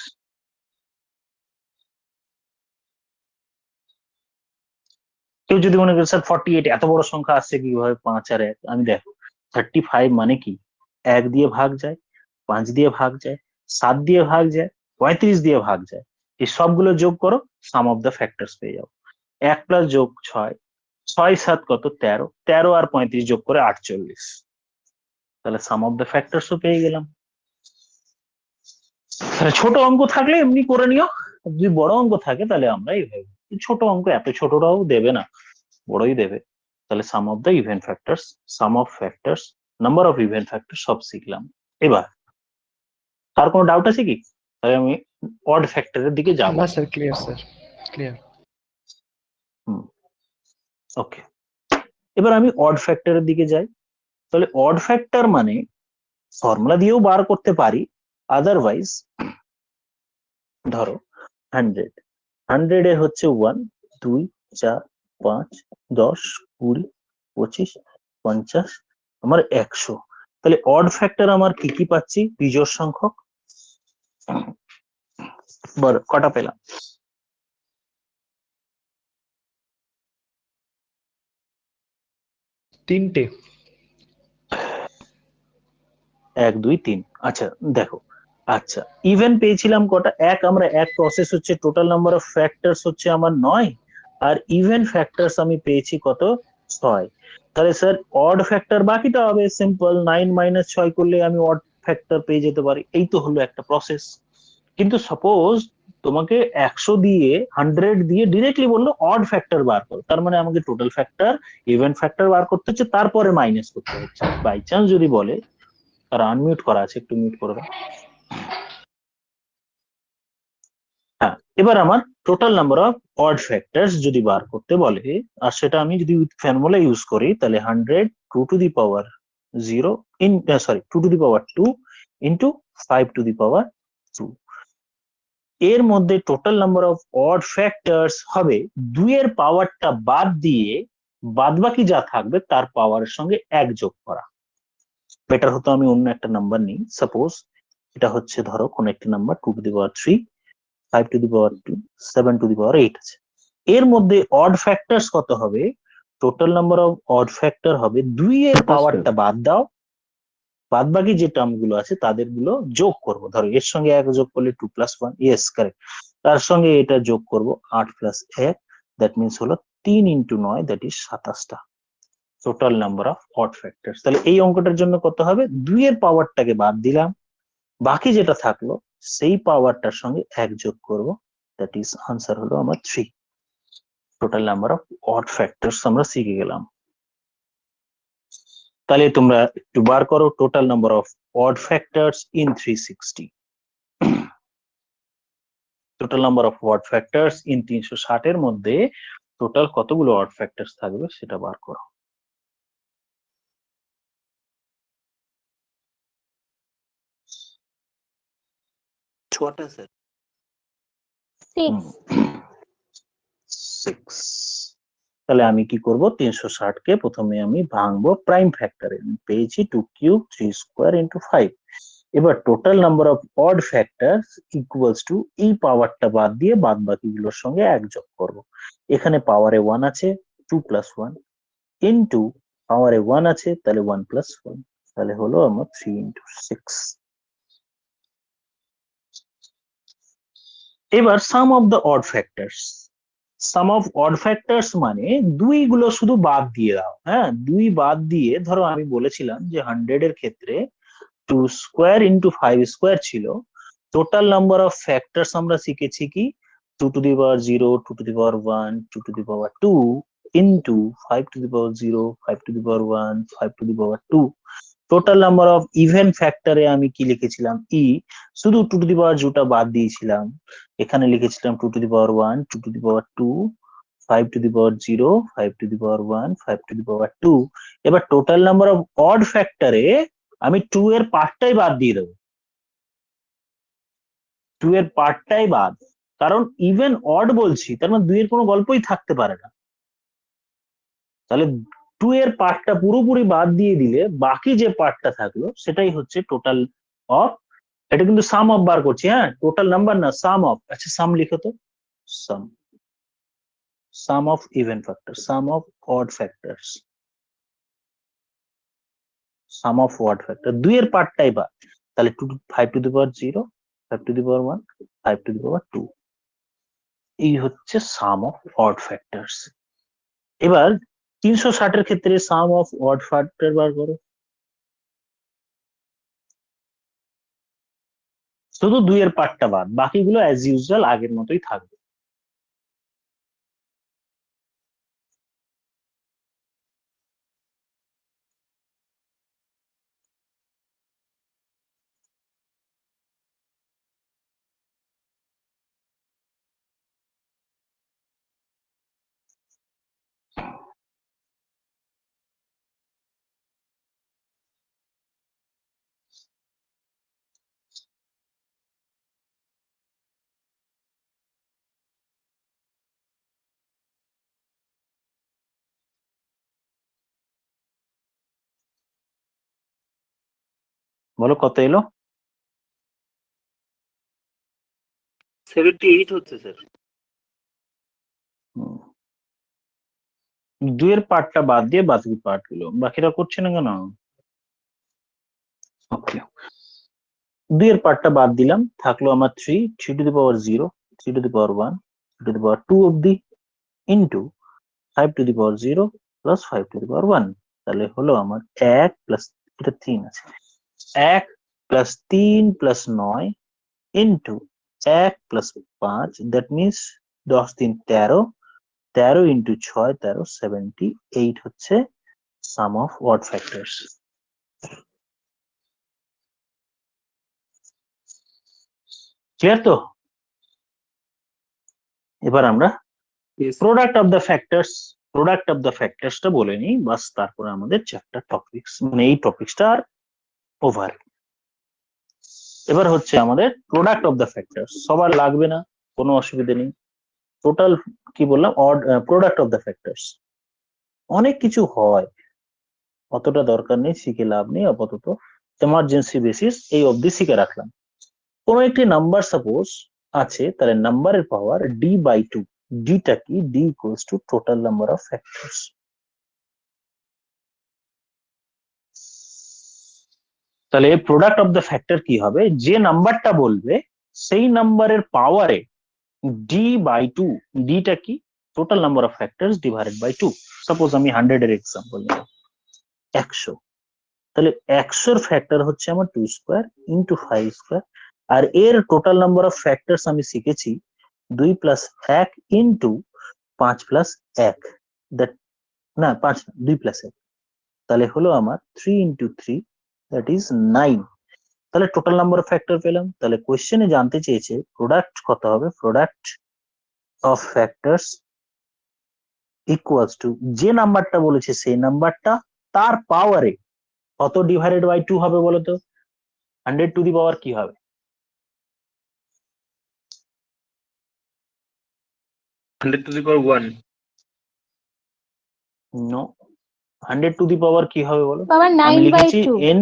কেউ যদি মনে করে স্যার 48 এত বড় সংখ্যা আসছে কিভাবে, 5 আর 1, আমি দেখো 35 মানে কি 1 দিয়ে ভাগ যায়, 5 দিয়ে ভাগ যায়, 7 দিয়ে ভাগ যায়, 35 দিয়ে ভাগ যায়, এই সবগুলো যোগ করো, সাম অফ দ্য ফ্যাক্টরস পেয়ে যাও। 1 + যোগ 6, 6 7 কত 13, 13 আর 35 যোগ করে 48, তাহলে সাম অফ দ্য ফ্যাক্টরসও পেয়ে গেলাম। তাহলে ছোট অঙ্ক থাকলে এমনি করে নিও, যদি বড় অঙ্ক থাকে তাহলে আমরা এইভাবে, ছোট অঙ্ক এত ছোটটাও দেবে না, বড়ই দেবে। তাহলে sum of the even factors, sum of factors, number of even factor সব শিখলাম। এবার আর কোনো ডাউট আছে কি, তাহলে আমি অড ফ্যাক্টরের দিকে যাব। না স্যার, ক্লিয়ার স্যার, ক্লিয়ার। ওকে, এবার আমি অড ফ্যাক্টরের দিকে যাই। তাহলে অড ফ্যাক্টর মানে ফর্মুলা দিয়েও বার করতে পারি, আদারওয়াইজ ধরো 100, 100 এর হচ্ছে 1 2 4 5 10 20 25 50, আমার 100। তাহলে অড ফ্যাক্টর আমার কি কি পাচ্ছি, বিজোড় সংখ্যক। বড় কটা পেলাম, 3টে। 1 2 3। আচ্ছা দেখো, আচ্ছা ইভেন পেয়েছিলাম কটা, আমরা এক প্রসেস হচ্ছে টোটাল নাম্বার অফ ফ্যাক্টরস হচ্ছে আমার 9, আর ইভেন ফ্যাক্টরস আমি পেয়েছি কত 6। তাহলে স্যার অড ফ্যাক্টর বাকিটা হবে সিম্পল, 9 - 6 করলে আমি অড ফ্যাক্টর পেয়ে যেতে পারি, এই তো হলো একটা প্রসেস। কিন্তু সাপোজ তোমাকে 100 দিয়ে 100 দিয়ে ডিরেক্টলি বললো অড ফ্যাক্টর বার করো, তার মানে আমাকে টোটাল ফ্যাক্টর ইভেন ফ্যাক্টর বার করতে হচ্ছে, তারপরে মাইনাস করতে হচ্ছে। বাই চান্স যদি বলে, আর আনমিউট করা আছে, একটু মিউট করে দাও। হ্যাঁ, এবার আমার total number of odd factors যদি বার করতে বলে, আর সেটা আমি যদি উইথ ফর্মুলা ইউজ করি, তাহলে 100 2⁻0 ইন সরি 2⁻2 ইন্টু 5⁻2। এর মধ্যে total number of odd factors হবে 2 এর পাওয়ারটা বাদ দিয়ে বাদ বাকি যা থাকবে তার পাওয়ারের সঙ্গে 1 যোগ করা। বেটার হতো আমি অন্য একটা নাম্বার নিই, সাপোজ এটা হচ্ছে ধরো কোন একটি নাম্বার 2⁻3, 5⁻2, 7⁻8 আছে। এর মধ্যে অড ফ্যাক্টরস কত হবে, total number of odd factor হবে 2 এর পাওয়ারটা বাদ দাও, বাদ বাকি যে টার্ম গুলো আছে তাদের গুলো যোগ করব। ধরো এর সঙ্গে 1 যোগ করলে 2 + 1, ইয়েস কারেক্ট, তার সঙ্গে এটা যোগ করব 8 + 1, দ্যাট মিনস হলো 3 × 9, দ্যাট ইজ 27টা total number of odd factors. তাহলে এই অঙ্কটার জন্য কত হবে, 2 এর পাওয়ারটাকে বাদ দিলাম, বাকি যেটা থাকলো সেই পাওয়ারটার সঙ্গে 1 যোগ করব, দ্যাট ইজ আনসার হলো আমার 3। Total number of odd factors আমরা শিখে গেলাম। তাহলে তোমরা একটু বার করো total number of odd factors in 360। Total number of odd factors in 360 এর মধ্যে টোটাল কতগুলো অড ফ্যাক্টরস থাকবে সেটা বার করো। 6টা স্যার। 6। 6। তাহলে আমি কি করব, 360 কে প্রথমে আমি ভাঙবো প্রাইম ফ্যাক্টরে, পেয়েছি 2³ 3² × 5। এবার total number of odd factors equals to এই পাওয়ারটা বাদ দিয়ে বাদ বাকিগুলোর সঙ্গে 1 যোগ করব। এখানে পাওয়ারে 1 আছে, 2 + 1 ইনটু পাওয়ারে 1 আছে, তাহলে 1 + 1, তাহলে হলো আমার 3 × 6। এবার sum of the odd factors. Sum of odd factors মানে দুইগুলো শুধু বাদ দিয়ে দাও। হ্যাঁ, দুই বাদ দিয়ে ধরো আমি বলেছিলাম যে 100 এর ক্ষেত্রে 2 স্কোয়ার ইন্টু 5 স্কোয়ার ছিল। টোটাল নাম্বার অফ ফ্যাক্টরস আমরা শিখেছি কি 2 to the power 0, 2 to the power 1, 2 to the power 2 into 5 to the power 0, 5 to the power 1, 5 to the power 2। Total number of even ফ্যাক্টরে আমি কি লিখেছিলাম ই, শুধু 2 টু দি পাওয়ার 0টা বাদ দিয়েছিলাম। এখানে লিখেছিলাম 2 to the power 1, 2 to the power 2, 5 to the power 0, 5 to the power 1, 5 to the power 2। এবার টোটাল নাম্বার অফ অড ফ্যাক্টরে আমি 2 এর পার্টটাই বাদ দিয়ে দেবো। 2 এর পার্টটাই বাদ, কারণ ইভেন অড বলছি, তার মানে 2 এর কোনো গল্পই থাকতে পারে না। তাহলে 2 এর পার্টটা পুরোপুরি বাদ দিয়ে দিলে বাকি যে পার্টটা থাকলো সেটাই হচ্ছে টোটাল অফ। এটা কিন্তু সাম অফ বার করছি, হ্যাঁ, টোটাল নাম্বার না, সাম অফ। আচ্ছা সাম লিখো তো, sum, sum of even factor, sum of odd factors, sum of odd factor. 2 এর পার্টটাই বাদ, তাহলে 5 to the power 0, 5 to the power 1, 5 to the power 2। এই হচ্ছে সাম অফ অড ফ্যাক্টরস। এবার 360 এর ক্ষেত্রে সাম অফ অড ফ্যাক্টর বার করো। শুধু 2 এর পার্টটা বাদ, বাকিগুলো অ্যাজ ইউজুয়াল আগের মতোই থাকবে। বলো কত এলো? 78 হচ্ছে স্যার। 2 এর পার্টটা বাদ দিয়ে বাকি পার্ট গুলো, বাকিরা করছে না কেন? ওকে, 2 এর পার্টটা বাদ দিলাম, থাকলো আমার 3, 3 to the power 0, 3 to the power 1, 3 to the power 2 অব্দি, into 5 to the power 0 plus 5 to the power 1। তাহলে হলো আমার 1 প্লাস, এটা 3 আছে, 1 plus 3 plus 9 into 1 plus 5, that means 10 3 13, 13 into 6 13, 78 হচ্ছে sum of odd factors. Clear তো? এবার আমরা Yes. Product of the factors, product of the ফ্যাক্টরসটা বলে নিই, বাস তারপরে আমাদের চ্যাপ্টার টপিকস, মানে এই টপিকসটা আর ওভার। এবার হচ্ছে আমাদের প্রোডাক্ট অফ দ্য ফ্যাক্টরস, সবার লাগবে না, কোনো অসুবিধা নেই। টোটাল কি বললাম, odd product of the factors. অনেক কিছু হয়, অতটা দরকার নেই, শিখে লাভ নেই আপাতত, এমার্জেন্সি বেসিস এই অবধি শিখে রাখলাম। কোন একটি নাম্বার সাপোজ আছে, তাহলে নাম্বারের পাওয়ার d/2, ডিটা কি, d equals to total number of factors. তাহলে প্রোডাক্ট অফ দ্য ফ্যাক্টর কি হবে, যে নাম্বারটা বলবে সেই নাম্বারের পাওয়ারে d/2, ডিটা কি, total number of factors divided by 2। Suppose আমি 100 এর এক্সাম্পল নিলাম, 100, তাহলে 100 এর ফ্যাক্টর হচ্ছে আমার 2 স্কোয়ার ইন্টু 5 স্কোয়ার, আর এর টোটাল নাম্বার অফ ফ্যাক্টরস আমি শিখেছি 2 প্লাস 1 ইন্টু 5 প্লাস 1, দ্যাট, না 5 না, 2 প্লাস 1, তাহলে হলো আমার 3 ইন্টু 3, দ্যাট ইজ 9। তাহলে টোটাল নাম্বার অফ ফ্যাক্টর পেলাম। তাহলে কোয়েশ্চেনে জানতে চেয়েছে প্রোডাক্ট কত হবে, product of factors equals to, যে নাম্বারটা বলেছে সেই নাম্বারটা তার পাওয়ারে কত ডিভাইডেড বাই 2 হবে বলো তো? 100 টু দি পাওয়ার কি হবে? 100 to the power 1. No, 100 to the power কি হবে বলো? বাবা আমি 9/2। লিখেছি n,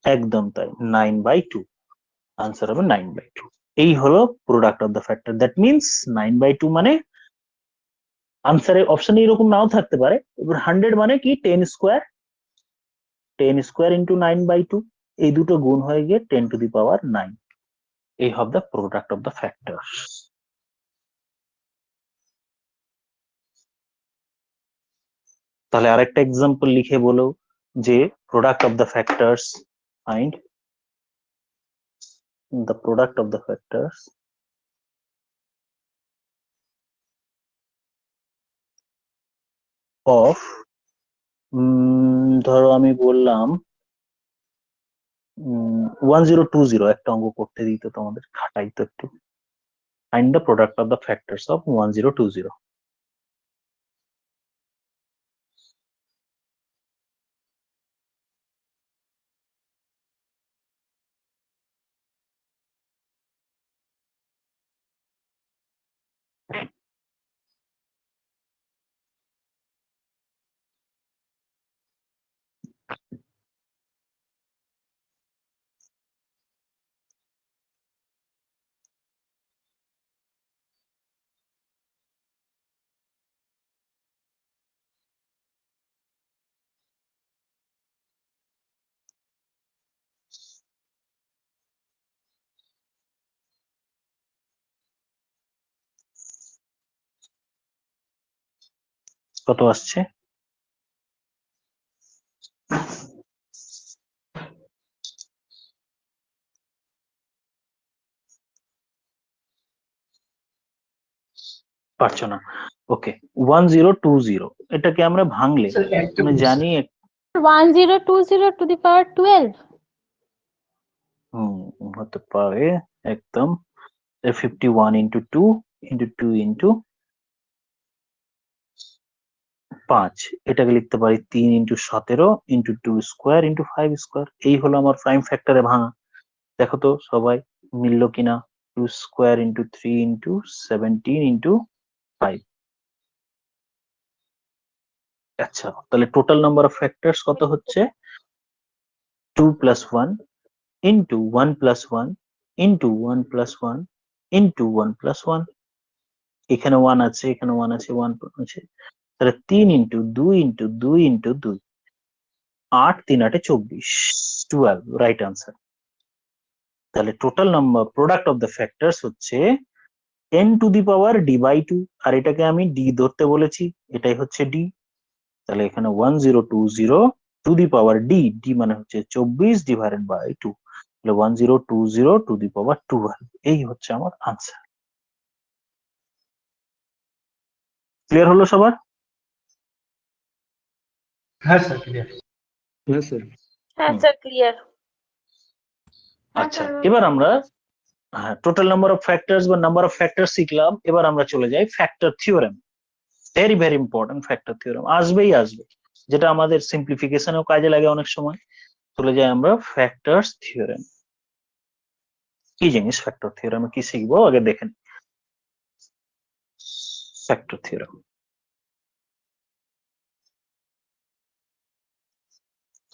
একদম তাই, 9/2, আনসার হবে 9/2। এই হলো product of the factor, that means 9/2 মানে আনসারে অপশনে এরকম নাও থাকতে পারে। এবার 100 মানে কি, 10 স্কোয়ার, 10 স্কোয়ার ইন্টু 9/2, এই দুটো গুণ হয়ে গিয়ে 10 টু দি পাওয়ার 9। এই have the product of the factors. তাহলে আরেকটা এক্সাম্পল লিখে বলো যে product of the factors, find the product of the factors of ধরো আমি বললাম 1020, একটা অঙ্ক করতে দিত তোমাদের, খাটাই তো একটু। Find the product of the factors of 1020। কত আসছে? পারছো না? ওকে, 1020 এটাকে আমরা ভাঙলে স্যার একটা আমরা জানি 1020 to the power 12। হতে পারে একদম 51 into 2 into 2 into 5, এটাকে লিখতে পারি 3 into 17 into 2 square into 5 square. এই হলো আমার প্রাইম ফ্যাক্টরে ভাঙা। দেখো তো সবাই মিললো কিনা? 2 স্কোয়ার into 3 into 17 into 5। আচ্ছা, তাহলে টোটাল নাম্বার অফ ফ্যাক্টরস কত হচ্ছে? 2 plus 1 into 1 plus 1 into 1 plus 1 into 1 plus 1। এখানে 1 আছে, এখানে 1 আছে, 1 আছে, তাহলে 3 into 2 into 2 into 2, 8 3 8 24, 12 right answer. তাহলে total number product of the factors হচ্ছে n two the power d by 2, আর এটাকে আমি d ধরতে বলেছি, এটাই হচ্ছে d। তাহলে এখানে 1020 two the power d, d মানে হচ্ছে 24 ডিভাইডেড বাই 2, তাহলে 1020 টু দি পাওয়ার 12। এই হচ্ছে আমার আনসার। ক্লিয়ার হলো সবার? হ্যাঁ স্যার ক্লিয়ার। হ্যাঁ স্যার। হ্যাঁ স্যার ক্লিয়ার। আচ্ছা, এবার আমরা টোটাল নাম্বার অফ ফ্যাক্টরস বা নাম্বার অফ ফ্যাক্টরস শিখলাম। এবার আমরা চলে যাই factor theorem. Very very important factor theorem, আসবেই আসবে, যেটা আমাদের সিম্পলিফিকেশনেও কাজে লাগে অনেক সময়। চলে যাই আমরা ফ্যাক্টরস থিওরেম। কি জিনিস ফ্যাক্টর থিওরেমে কি শিখবো আগে দেখেন। ফ্যাক্টর থিওরেম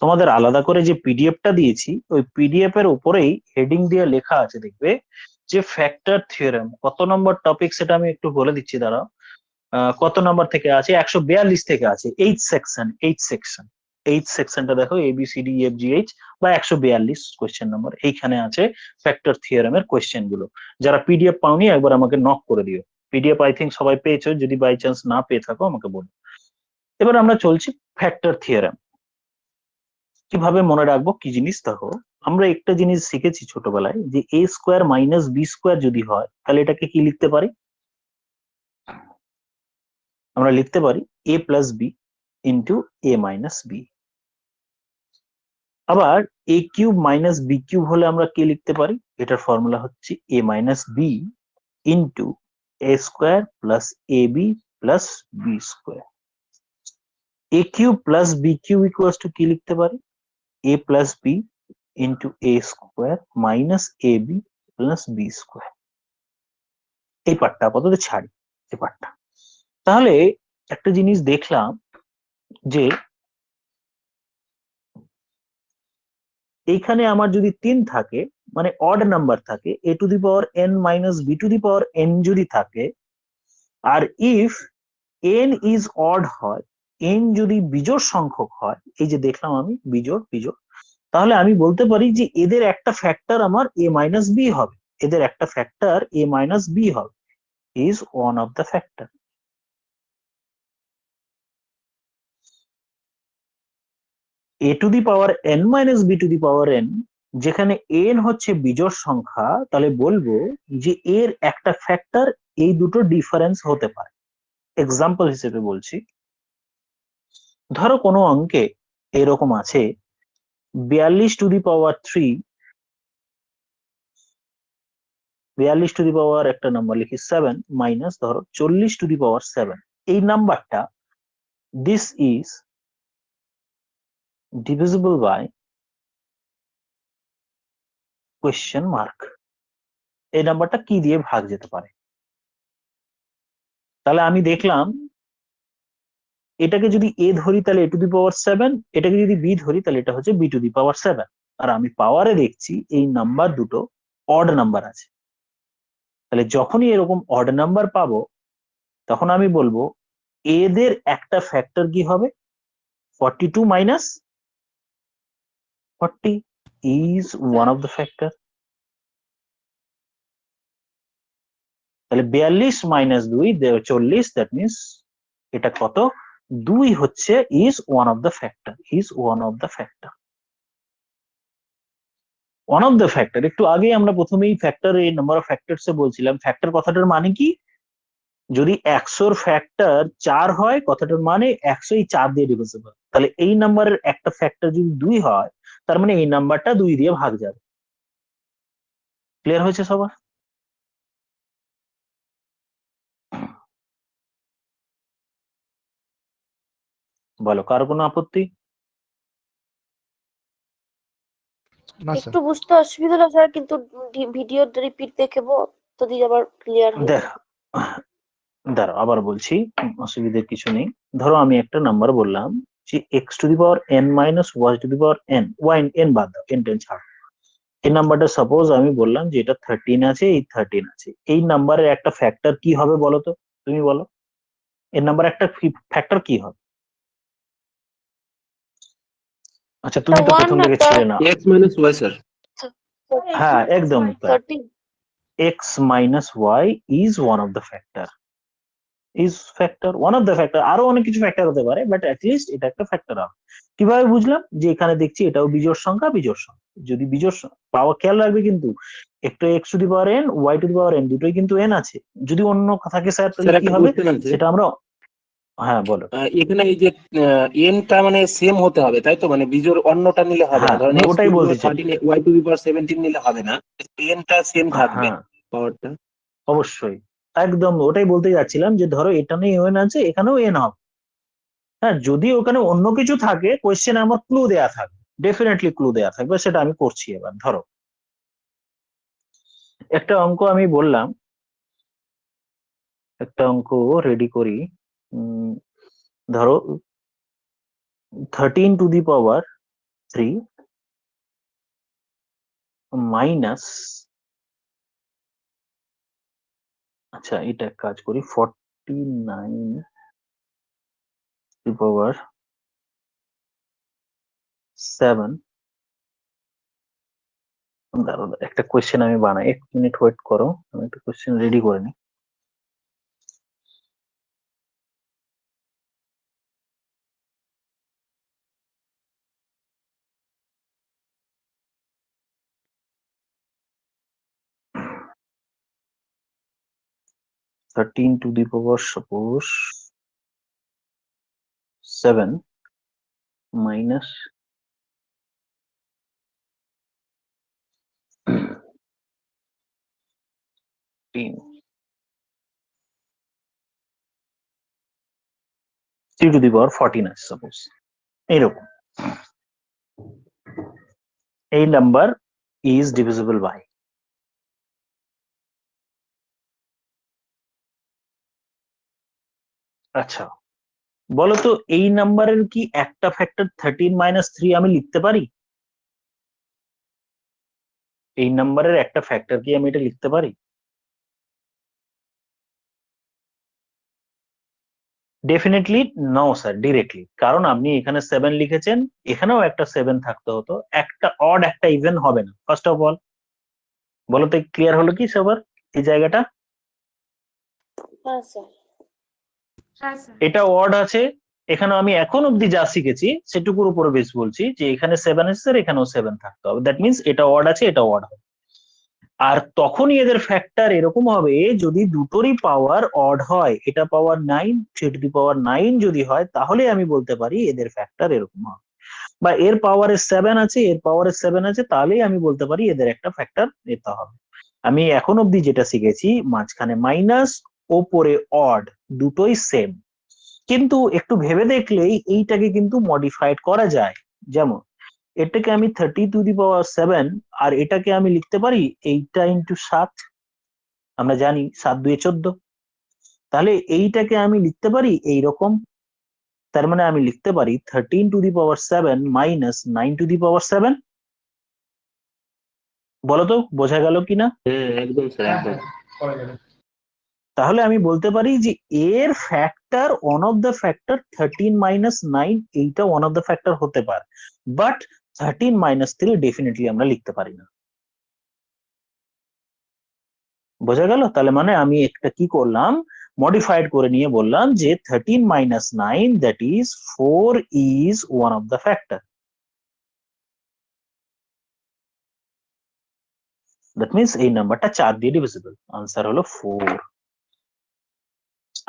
তোমাদের আলাদা করে যে পিডিএফটা দিয়েছি, ওই পিডিএফ এর উপরেই হেডিং দিয়ে লেখা আছে, দেখবে যে ফ্যাক্টর থিওরেম কত নম্বর টপিক সেটা আমি একটু বলে দিচ্ছি, দাঁড়াও। কত নম্বর থেকে আছে? 142 থেকে আছে, এইচ সেকশন। এইচ সেকশনটা দেখো, ABCDEFGH বা 142 কোয়েশ্চেন নাম্বার, এইখানে আছে ফ্যাক্টর থিওরেমের কোয়েশ্চেন গুলো। যারা পিডিএফ পাওনি একবার আমাকে নক করে দিও। পিডিএফ আই থিঙ্ক সবাই পেয়েছো, যদি বাই চান্স না পেয়ে থাকো আমাকে বলো। এবার আমরা চলছি ফ্যাক্টর থিওরেম। কিভাবে মনে রাখবো কি জিনিস? দেখো, আমরা একটা জিনিস শিখেছি ছোটবেলায়, যে a square minus B square যদি হয়, তাহলে এটাকে কি লিখতে পারি? আমরা লিখতে পারি a plus B into a minus B. আবার a cube minus B cube হলে আমরা কি লিখতে পারি? এটার ফর্মুলা হচ্ছে a minus B into a square plus A B plus B square. a cube plus B cube equals to কি লিখতে পারি? a plus B into a square minus A B plus B square. এই পার্টটা আপাতত ছাড়ি, এই পার্টটা। তাহলে একটা জিনিস দেখলাম যে এইখানে আমার যদি 3 থাকে, মানে অড নাম্বার থাকে, a to the power n minus B to the power n যদি থাকে, আর ইফ n ইজ অড হয়, n যদি বিজোড় সংখ্যক হয়, এই যে দেখলাম আমি বিজোড়, তাহলে আমি বলতে পারি যে এদের একটা ফ্যাক্টর আমার a মাইনাস বি হবে। এদের একটা ফ্যাক্টর a মাইনাস b হবে, is one of the factor. a to the power n minus b two the power n, যেখানে n হচ্ছে বিজোড় সংখ্যা, তাহলে বলবো যে এর একটা ফ্যাক্টর এই দুটো ডিফারেন্স হতে পারে। এক্সাম্পল হিসেবে বলছি, ধরো কোনো অঙ্কে এরকম আছে 42 two the power 3, 42 two the পাওয়ার একটা নাম্বার লিখি 7 মাইনাস ধরো 40 টু দি পাওয়ার 7। এই নাম্বারটা this is divisible by question mark. এই নাম্বারটা কি দিয়ে ভাগ যেতে পারে? তাহলে আমি দেখলাম এটাকে যদি a ধরি তাহলে a টু দি পাওয়ার 7, এটাকে যদি b ধরি তাহলে এটা হচ্ছে b টু দি পাওয়ার 7। আর আমি পাওয়ারে দেখছি এই নাম্বার দুটো অড নাম্বার আছে। তাহলে যখনই এরকম অড নাম্বার পাবো তখন আমি বলবো এদের একটা ফ্যাক্টর কি হবে, 42 minus 40 is one of the factor. তাহলে 42 মাইনাস 2 40, দ্যাট মিনস এটা কত, 2 হচ্ছে is one of the factor, is one of the factor. One of the factor, একটু আগে আমরা প্রথমেই ফ্যাক্টর এই নাম্বার অফ ফ্যাক্টরস এ বলছিলাম, ফ্যাক্টর কথাটার মানে কি, যদি 100 ফ্যাক্টর 4 হয় কথাটার মানে 100 এই 4 দিয়ে ডিভিজিবল। তাহলে এই নাম্বারের একটা ফ্যাক্টর যদি 2 হয় তার মানে এই নাম্বারটা 2 দিয়ে ভাগ যাবে। ক্লিয়ার হয়েছে সবার? বলো, কার কোনো আপত্তি? না স্যার। একটু বুঝতে অসুবিধা হলো স্যার, কিন্তু ভিডিও রিপিট দেখবো যদি আবার ক্লিয়ার হয়। দাঁড়াও আবার বলছি, অসুবিধার কিছু নেই। ধরো আমি একটা নাম্বার বললাম যে x to the power n minus y to the power n, y n বাদ দাও, n টেন ছাড়ো। এই নাম্বারটা সাপোজ আমি বললাম যে এটা 13 আছে, এই 13 আছে। এই নাম্বারের একটা ফ্যাক্টর কি হবে বলো তো, তুমি বলো এর নাম্বার একটা ফ্যাক্টর কি হবে? আচ্ছা তুমি তো প্রথম থেকে ছিলে না। x minus y sir. হ্যাঁ একদম তাই, 13 x minus y is one of the factor, is factor, one of the factor. আরো অনেক কিছু ফ্যাক্টর হতে পারে, বাট অ্যাটলিস্ট এটা একটা ফ্যাক্টর হবে। কিভাবে বুঝলাম? যে এখানে দেখছি এটাও বিজোড় সংখ্যা, বিজোড় সংখ্যা। যদি বিজোড় পাওয়া, খেয়াল রাখবে কিন্তু একটা x to the power n, y to the power n, দুটোই কিন্তু এন আছে। যদি অন্য থাকে স্যার তাহলে স্যার কি একটা হবে কোশ্চেন আছে, সেটা আমরা, হ্যাঁ বলো। এখানে এই যে n টা মানে সেম হতে হবে তাই তো, মানে বিজোড় অন্যটা নিলে হবে না, হ্যাঁ ধরেন আমি x টু ওটাই দি বলতে পাওয়ার চাই। 13 y টু দি পাওয়ার 17 নিলে হবে না, n টা সেম থাকবে হ্যাঁ পাওয়ারটা। অবশ্যই, একদম ওটাই বলতে যাচ্ছিলাম যে ধরো এটা নিয়ে এন আছে, এখানেও এন হবে। হ্যাঁ যদি ওখানে অন্য কিছু থাকে কোয়েশ্চেনে আমার ক্লু দেয়া থাকবে, ডেফিনেটলি ক্লু দেয়া থাকবে, সেটা আমি করছি। এবার ধরো একটা অঙ্ক আমি বললাম, একটা অঙ্ক রেডি করি। ধরো 13 টু দি পাওয়ার 3 মাইনাস, আচ্ছা এটা এক কাজ করি, 49 টু দি পাওয়ার 7। দাঁড়াও একটা কোয়েশ্চেন আমি বানাই, 1 মিনিট ওয়েট করো, আমি একটা কোয়েশ্চেন রেডি করে নিই। Thirteen to the power suppose 7 minus 10 3 to the power 14 আছে সাপোজ, এইরকম। এই নাম্বার ইজ ডিভিজিবল বাই, আচ্ছা বলো তো এই নাম্বারের কি একটা ফ্যাক্টর 13 মাইনাস 3 আমি লিখতে পারি? এই নাম্বারের একটা ফ্যাক্টর কি আমি এটা লিখতে পারি? Definitely no sir, directly. কারণ আপনি এখানে 7 লিখেছেন, এখানেও একটা 7 থাকতে হতো, একটা অড একটা ইভেন হবে না ফার্স্ট অফ অল। বলো তো ক্লিয়ার হলো কি সবার এই জায়গাটা? হ্যাঁ স্যার। এটা অড আছে, এখানে আমি এখন অব্দি যা শিখেছি সেটুকুর উপরে বেশ বলছি যে এখানে 7 এসছে, এখানেও 7 থাকতে হবে, দ্যাট মিনস এটা অড আছে, এটা অড হবে। আর তখনই এদের ফ্যাক্টর এরকম হবে যদি দুটোরই পাওয়ার অড হয়, এটা পাওয়ার 9, 3 যদি হয়, তাহলে আমি বলতে পারি এদের ফ্যাক্টর এরকম হবে। বা এর পাওয়ারে 7 আছে, এর পাওয়ারে 7 আছে, তাহলেই আমি বলতে পারি এদের একটা ফ্যাক্টর নিতে হবে। আমি এখন অব্দি যেটা শিখেছি, মাঝখানে মাইনাস, ওপরে অড, দুটোই সেম। কিন্তু একটু ভেবে দেখলেই এইটাকে কিন্তু মডিফাইড করা যায়। যেমন এটাকে আমি 30⁻7 আর এটাকে আমি লিখতে পারি 8 × 7। আমরা জানি 7 × 2 = 14। তাহলে এইটাকে আমি লিখতে পারি এইরকম। তার মানে আমি লিখতে পারি 13⁻7 মাইনাস 9⁻7। বলো তো বোঝা গেল কিনা? একদম স্যার, একদম। তাহলে আমি বলতে পারি যে এর factor, one of the factor 13 - 9, এইটা ওয়ান অফ দ্য ফ্যাক্টর হতে পারে, বাট 13 - 3 ডেফিনেটলি আমরা লিখতে পারি না। বোঝা গেল? তাহলে মানে আমি একটা কি করলাম, মডিফাইড করে নিয়ে বললাম যে 13 - 9 that is 4 is one of the factor. That means এই নাম্বারটা 4 দিয়ে ডিভিজিবল। আনসার হলো 4।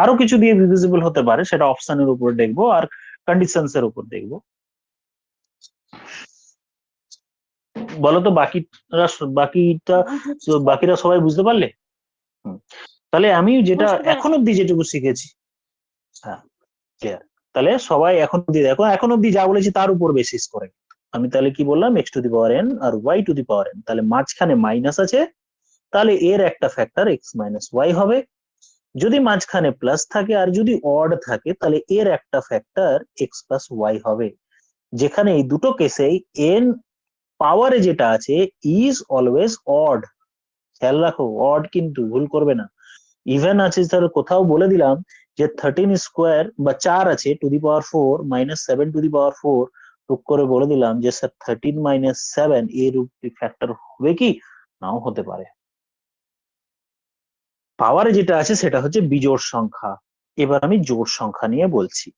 আরো কিছু দিয়ে ডিভিজিবল হতে পারে, সেটা অপশনের উপর দেখবো আর কন্ডিশনস এর উপর দেখবো। বলো তো বাকিরা সবাই বুঝতে পারলে? তাহলে আমি যেটা বুঝতে পেরেছি। এখন অব্দি যেটুকু শিখেছি, হ্যাঁ ক্লিয়ার। তাহলে সবাই এখন অব্দি দেখো, এখন অব্দি যা বলেছি তার উপর বেসিস করে আমি তাহলে কি বললাম, x⁴n আর y⁴n। তাহলে মাঝখানে মাইনাস আছে, তাহলে এর একটা ফ্যাক্টর x - y হবে। যদি মাঝখানে প্লাস থাকে আর যদি অড থাকে, তাহলে এর একটা ফ্যাক্টর x + y হবে। যেখানে এই দুটো কেসেই n পাওয়ারে যেটা আছে ইজ অলওয়েজ অড। খেয়াল রাখো, অড কিন্তু ভুল করবে না। ইভেন আছে স্যার, কোথাও বলে দিলাম যে 13² বা 4 আছে (4) - 7⁴, টুক করে বলে দিলাম যে স্যার 13 - 7 এর ফ্যাক্টর হবে কি নাও হতে পারে। পাওয়ারে যেটা আছে সেটা হচ্ছে বিজোড় সংখ্যা। এবার আমি জোড় সংখ্যা নিয়ে বলছি।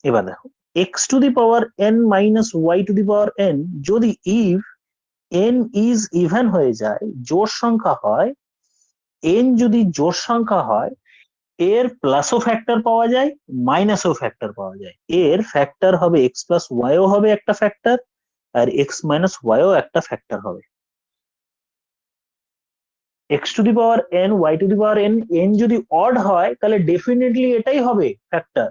এবার দেখো, x⁴n - y⁴n যদি ইফ n ইজ ইভেন হয়ে যায়, জোড় সংখ্যা হয়, n যদি জোড় সংখ্যা হয়, এর প্লাসও ফ্যাক্টর পাওয়া যায়, মাইনাসও ফ্যাক্টর পাওয়া যায়। এর ফ্যাক্টর হবে x + y ও হবে একটা ফ্যাক্টর, আর x - y ও একটা ফ্যাক্টর হবে। x⁴n y⁴n n যদি অড হয় তাহলে ডেফিনেটলি এটাই হবে ফ্যাক্টর।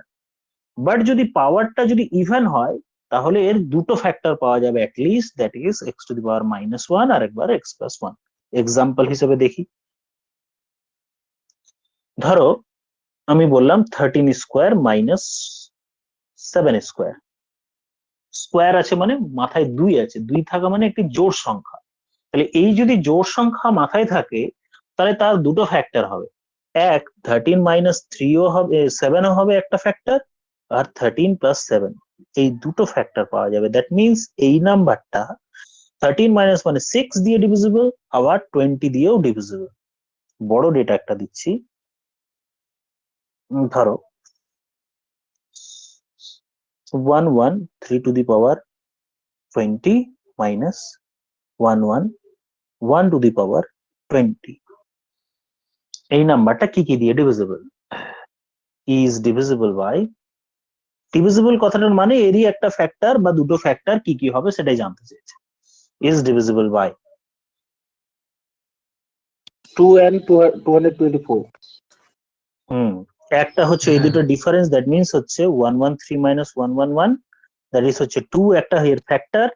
বাট যদি পাওয়ারটা যদি ইভেন হয়, তাহলে এর দুটো ফ্যাক্টর পাওয়া যাবে অ্যাটলিস্ট, দ্যাট ইজ x⁻⁻1 আর একবার x + 1। এক্সাম্পল হিসেবে দেখি, ধরো আমি বললাম 13² - 7²। স্কোয়ার আছে মানে মাথায় 2 আছে, 2 থাকা মানে একটি জোড় সংখ্যা। তাহলে এই যদি জোড় সংখ্যা মাথায় থাকে, তাহলে তার দুটো ফ্যাক্টর হবে। 13 - 3 ও হবে, 7 ও হবে একটা ফ্যাক্টর, আর 13 + 7 এই দুটো ফ্যাক্টর পাওয়া যাবে। দ্যাট মিনস এই নাম্বারটা 13 - মানে 6 দিয়ে ডিভিজিবল, আবার 20 দিয়েও ডিভিজিবল। বড় ডেটা একটা দিচ্ছি, ধরো 113⁻20 মাইনাস 11120। এই নাম্বারটা কি কি দিয়ে divisible? Is divisible by, divisible কথাটার মানে এরই একটা ফ্যাক্টর বা দুটো ফ্যাক্টর কি কি হবে সেটাই জানতে চেয়েছে। Is divisible by 2 and 224। একটা হচ্ছে এই দুটো ডিফারেন্স, দ্যাট মিনস হচ্ছে 113 - 111, দ্যাট ইজ হচ্ছে 2 একটা এর ফ্যাক্টর,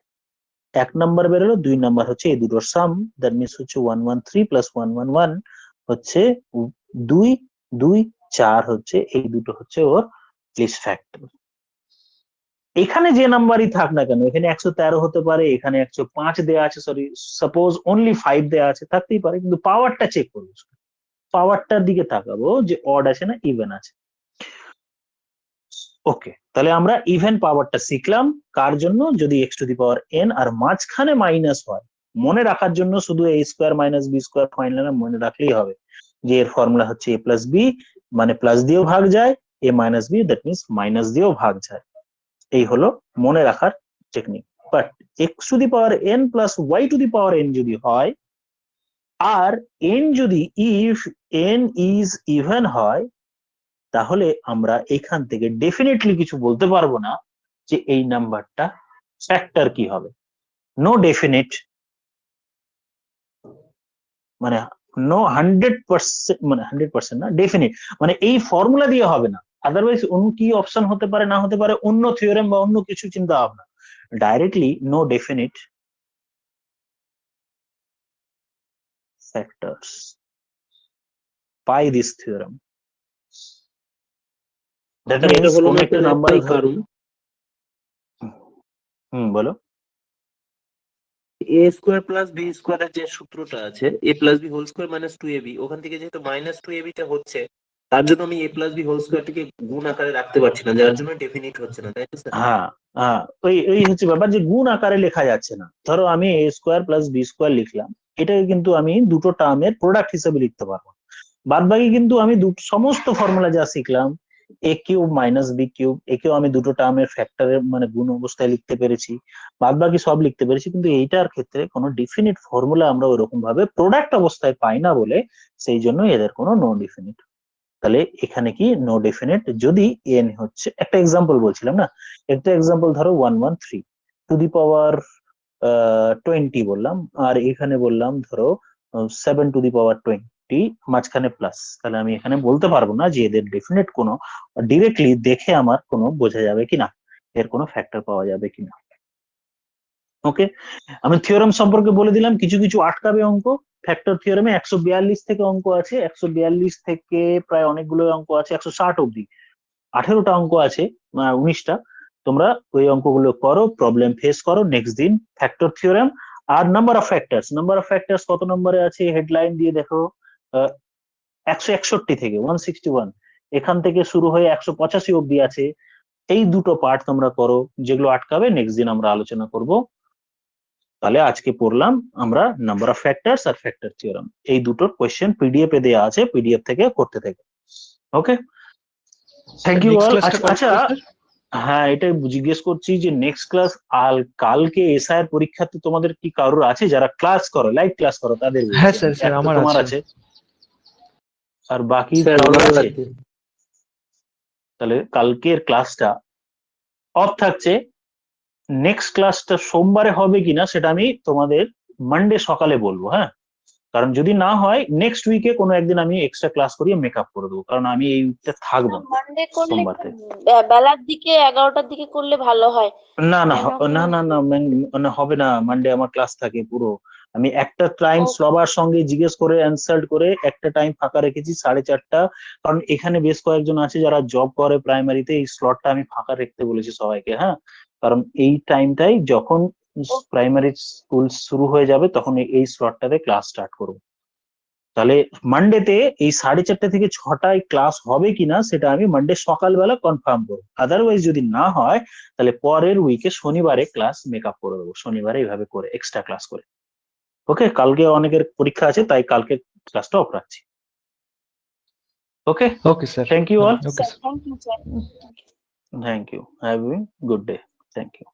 1 নাম্বার বেরোলো, 2 নাম্বার হচ্ছে এই দুটোর সাম, দ্যাট মিনস হচ্ছে 113 + 111 হচ্ছে 2 2 4 হচ্ছে এই দুটো হচ্ছে ওর লিস্ট ফ্যাক্টর। এখানে যে নাম্বারই থাক না কেন, এখানে 113 হতে পারে, এখানে 105 দেয়া আছে, সরি সাপোজ অনলি 5 দেয়া আছে, থাকতেই পারে, কিন্তু পাওয়ারটা চেক করবো, পাওয়ারটার দিকে তাকাবো যে অড আছে না ইভেন আছে। ওকে, তাহলে আমরা ইভেন পাওয়ারটা শিখলাম কার জন্য, যদি x to the power n আর মাঝখানে মাইনাস হয়। মনে রাখার জন্য শুধু a square minus B square ফাইনালে মনে রাখলেই হবে যে এর ফর্মুলা হচ্ছে এ প্লাস বি, মানে প্লাস দিয়েও ভাগ যায়, a minus b that means minus দিয়েও ভাগ যায়। এই হলো মনে রাখার technique. But x to the power n plus y to the power n যদি হয়, আর এন যদি ইফ এন ইজ ইভেন হয়, তাহলে আমরা এখান থেকে ডেফিনেটলি কিছু বলতে পারবো না যে এই নাম্বারটা ফ্যাক্টর কি হবে। নো ডেফিনিট, মানে নো 100%, মানে 100% না, ডেফিনিট মানে এই ফর্মুলা দিয়ে হবে না। আদারওয়াইজ অন্য কি অপশন হতে পারে না হতে পারে, অন্য থিওরেম বা অন্য কিছু চিন্তা ভাবনা। Directly no definite factors by this theorem. That sir, এটা means হলো কোন না একটা স্যার নাম্বার একটাই কারণ, বলো। এ স্কোয়ার প্লাস বি স্কোয়ারের যে সূত্রটা আছে, a plus b whole square minus two a b, ওখান থেকে যেহেতু মাইনাস টু এ বিটা হচ্ছে, তার জন্য আমি এ প্লাস বি হোল স্কোয়ারটিকে গুণ আকারে রাখতে পারছি না, যার জন্য ডেফিনিট হচ্ছে না, তাই তো স্যার? হ্যাঁ হ্যাঁ, ওই ওই হচ্ছে ব্যাপার যে গুণ আকারে লেখা যাচ্ছে না। ধরো আমি এ স্কোয়ার প্লাস বি স্কোয়ার লিখলাম, এটাকে কিন্তু আমি দুটো টার্মের প্রোডাক্ট হিসেবে লিখতে পারবো। বাদ বাকি কিন্তু আমি সমস্ত ফর্মুলা যা শিখলাম, এ কিউব মাইনাস বি কিউব, একেও আমি দুটো টার্মের ফ্যাক্টরের মানে গুণ অবস্থায় লিখতে পেরেছি, বাদ বাকি সব লিখতে পেরেছি। কিন্তু এইটার ক্ষেত্রে কোনো ডিফিনিট ফর্মুলা আমরা ওইরকম ভাবে প্রোডাক্ট অবস্থায় পাই না বলে, সেই জন্য এদের কোনো নো ডিফিনিট। তাহলে এখানে কি নো ডেফিনেট, যদি এন হচ্ছে, একটা এক্সাম্পল বলছিলাম না, একটা এক্সাম্পল ধরো 113 টু দি পাওয়ার 20 বললাম, আর এখানে বললাম ধরো 7 টু দি পাওয়ার 20, মাঝখানে প্লাস। তাহলে আমি এখানে বলতে পারবো না যে এদের ডেফিনেট কোনো, ডিরেক্টলি দেখে আমার কোনো বোঝা যাবে কিনা এর কোনো ফ্যাক্টর পাওয়া যাবে কিনা। ওকে, আমি থিওরাম সম্পর্কে বলে দিলাম। কিছু কিছু আটকাবে অঙ্ক ফ্যাক্টর থিওরামে, 142 থেকে অঙ্ক আছে, 142 থেকে প্রায় অনেকগুলো অঙ্ক আছে, 160 অব্দি 18টা অঙ্ক আছে, 19টা। তোমরা ওই অঙ্কগুলো করো, প্রবলেম ফেস করো, নেক্সট দিন ফ্যাক্টর থিওরাম। আর number of factors, number of factors কত নম্বরে আছে হেডলাইন দিয়ে দেখো, 161 থেকে 161, এখান থেকে শুরু হয়ে 185 অব্দি আছে। এই দুটো পার্ট তোমরা করো, যেগুলো আটকাবে নেক্সট দিন আমরা আলোচনা করব। তাহলে আজকে পড়লাম আমরা নাম্বার অফ ফ্যাক্টরস আর ফ্যাক্টর থিওরাম, এই দুটোর কোয়েশ্চেন পিডিএফ এ দেওয়া আছে, পিডিএফ থেকে করতে থেকে। ওকে, থ্যাংক ইউ নেক্সট অল। ক্লাসটা কবে আচ্ছা, হবে, স্যার? হ্যাঁ এটাই জিজ্ঞেস করছি যে নেক্সট ক্লাস কালকে এসআই এর পরীক্ষাতে তোমাদের কি কারোর আছে যারা ক্লাস করো, লাইভ ক্লাস করো, তাদের হ্যাঁ বলছি স্যার, আমি। স্যার একটা আমার তোমার আছে। আছে, আর বাকি স্যার কারোর আমারও আছে? আছে। তাহলে কালকের ক্লাসটা অফ থাকছে। নেক্সট ক্লাসটা সোমবারে হবে কিনা সেটা আমি তোমাদের মানডে সকালে বলবো, হ্যাঁ। কারণ যদি না হয় নেক্সট উইকে কোনো একদিন আমি এক্সট্রা ক্লাস করিয়ে মেকআপ করে দেবো, কারণ আমি এই উইকটা থাকবো না মানডে করলে সোমবারতে। বেলার দিকে 11টার দিকে করলে ভালো হয়। না না কেন কি না না না মানে হবে না, মানডে আমার ক্লাস থাকে পুরো। আমি একটা টাইম ও, সবার সঙ্গে জিজ্ঞেস করে অ্যানসার করে একটা টাইম ফাঁকা রেখেছি 4:30, কারণ এখানে বেশ কয়েকজন আছে যারা জব করে প্রাইমারিতে, এই স্লটটা আমি ফাঁকা রাখতে বলেছি সবাইকে, হ্যাঁ। কারণ এই টাইমটাই যখন ও, প্রাইমারি স্কুল শুরু হয়ে যাবে তখন এই স্লটটাতে ক্লাস স্টার্ট করবো। তাহলে মানডেতে এই 4:30 থেকে 6টায় ক্লাস হবে কিনা সেটা আমি মানডে সকালবেলা কনফার্ম করবো। আদারওয়াইজ যদি না হয় তাহলে পরের উইকে শনিবারে ক্লাস মেকআপ করে দেবো, শনিবারে এইভাবে করে এক্সট্রা ক্লাস করে। ওকে, কালকে অনেকের পরীক্ষা আছে তাই কালকে ক্লাসটা অফ রাখছি। Okay, okay sir, thank you all. Okay sir, thank you sir. Thank you, have a good day. Thank you.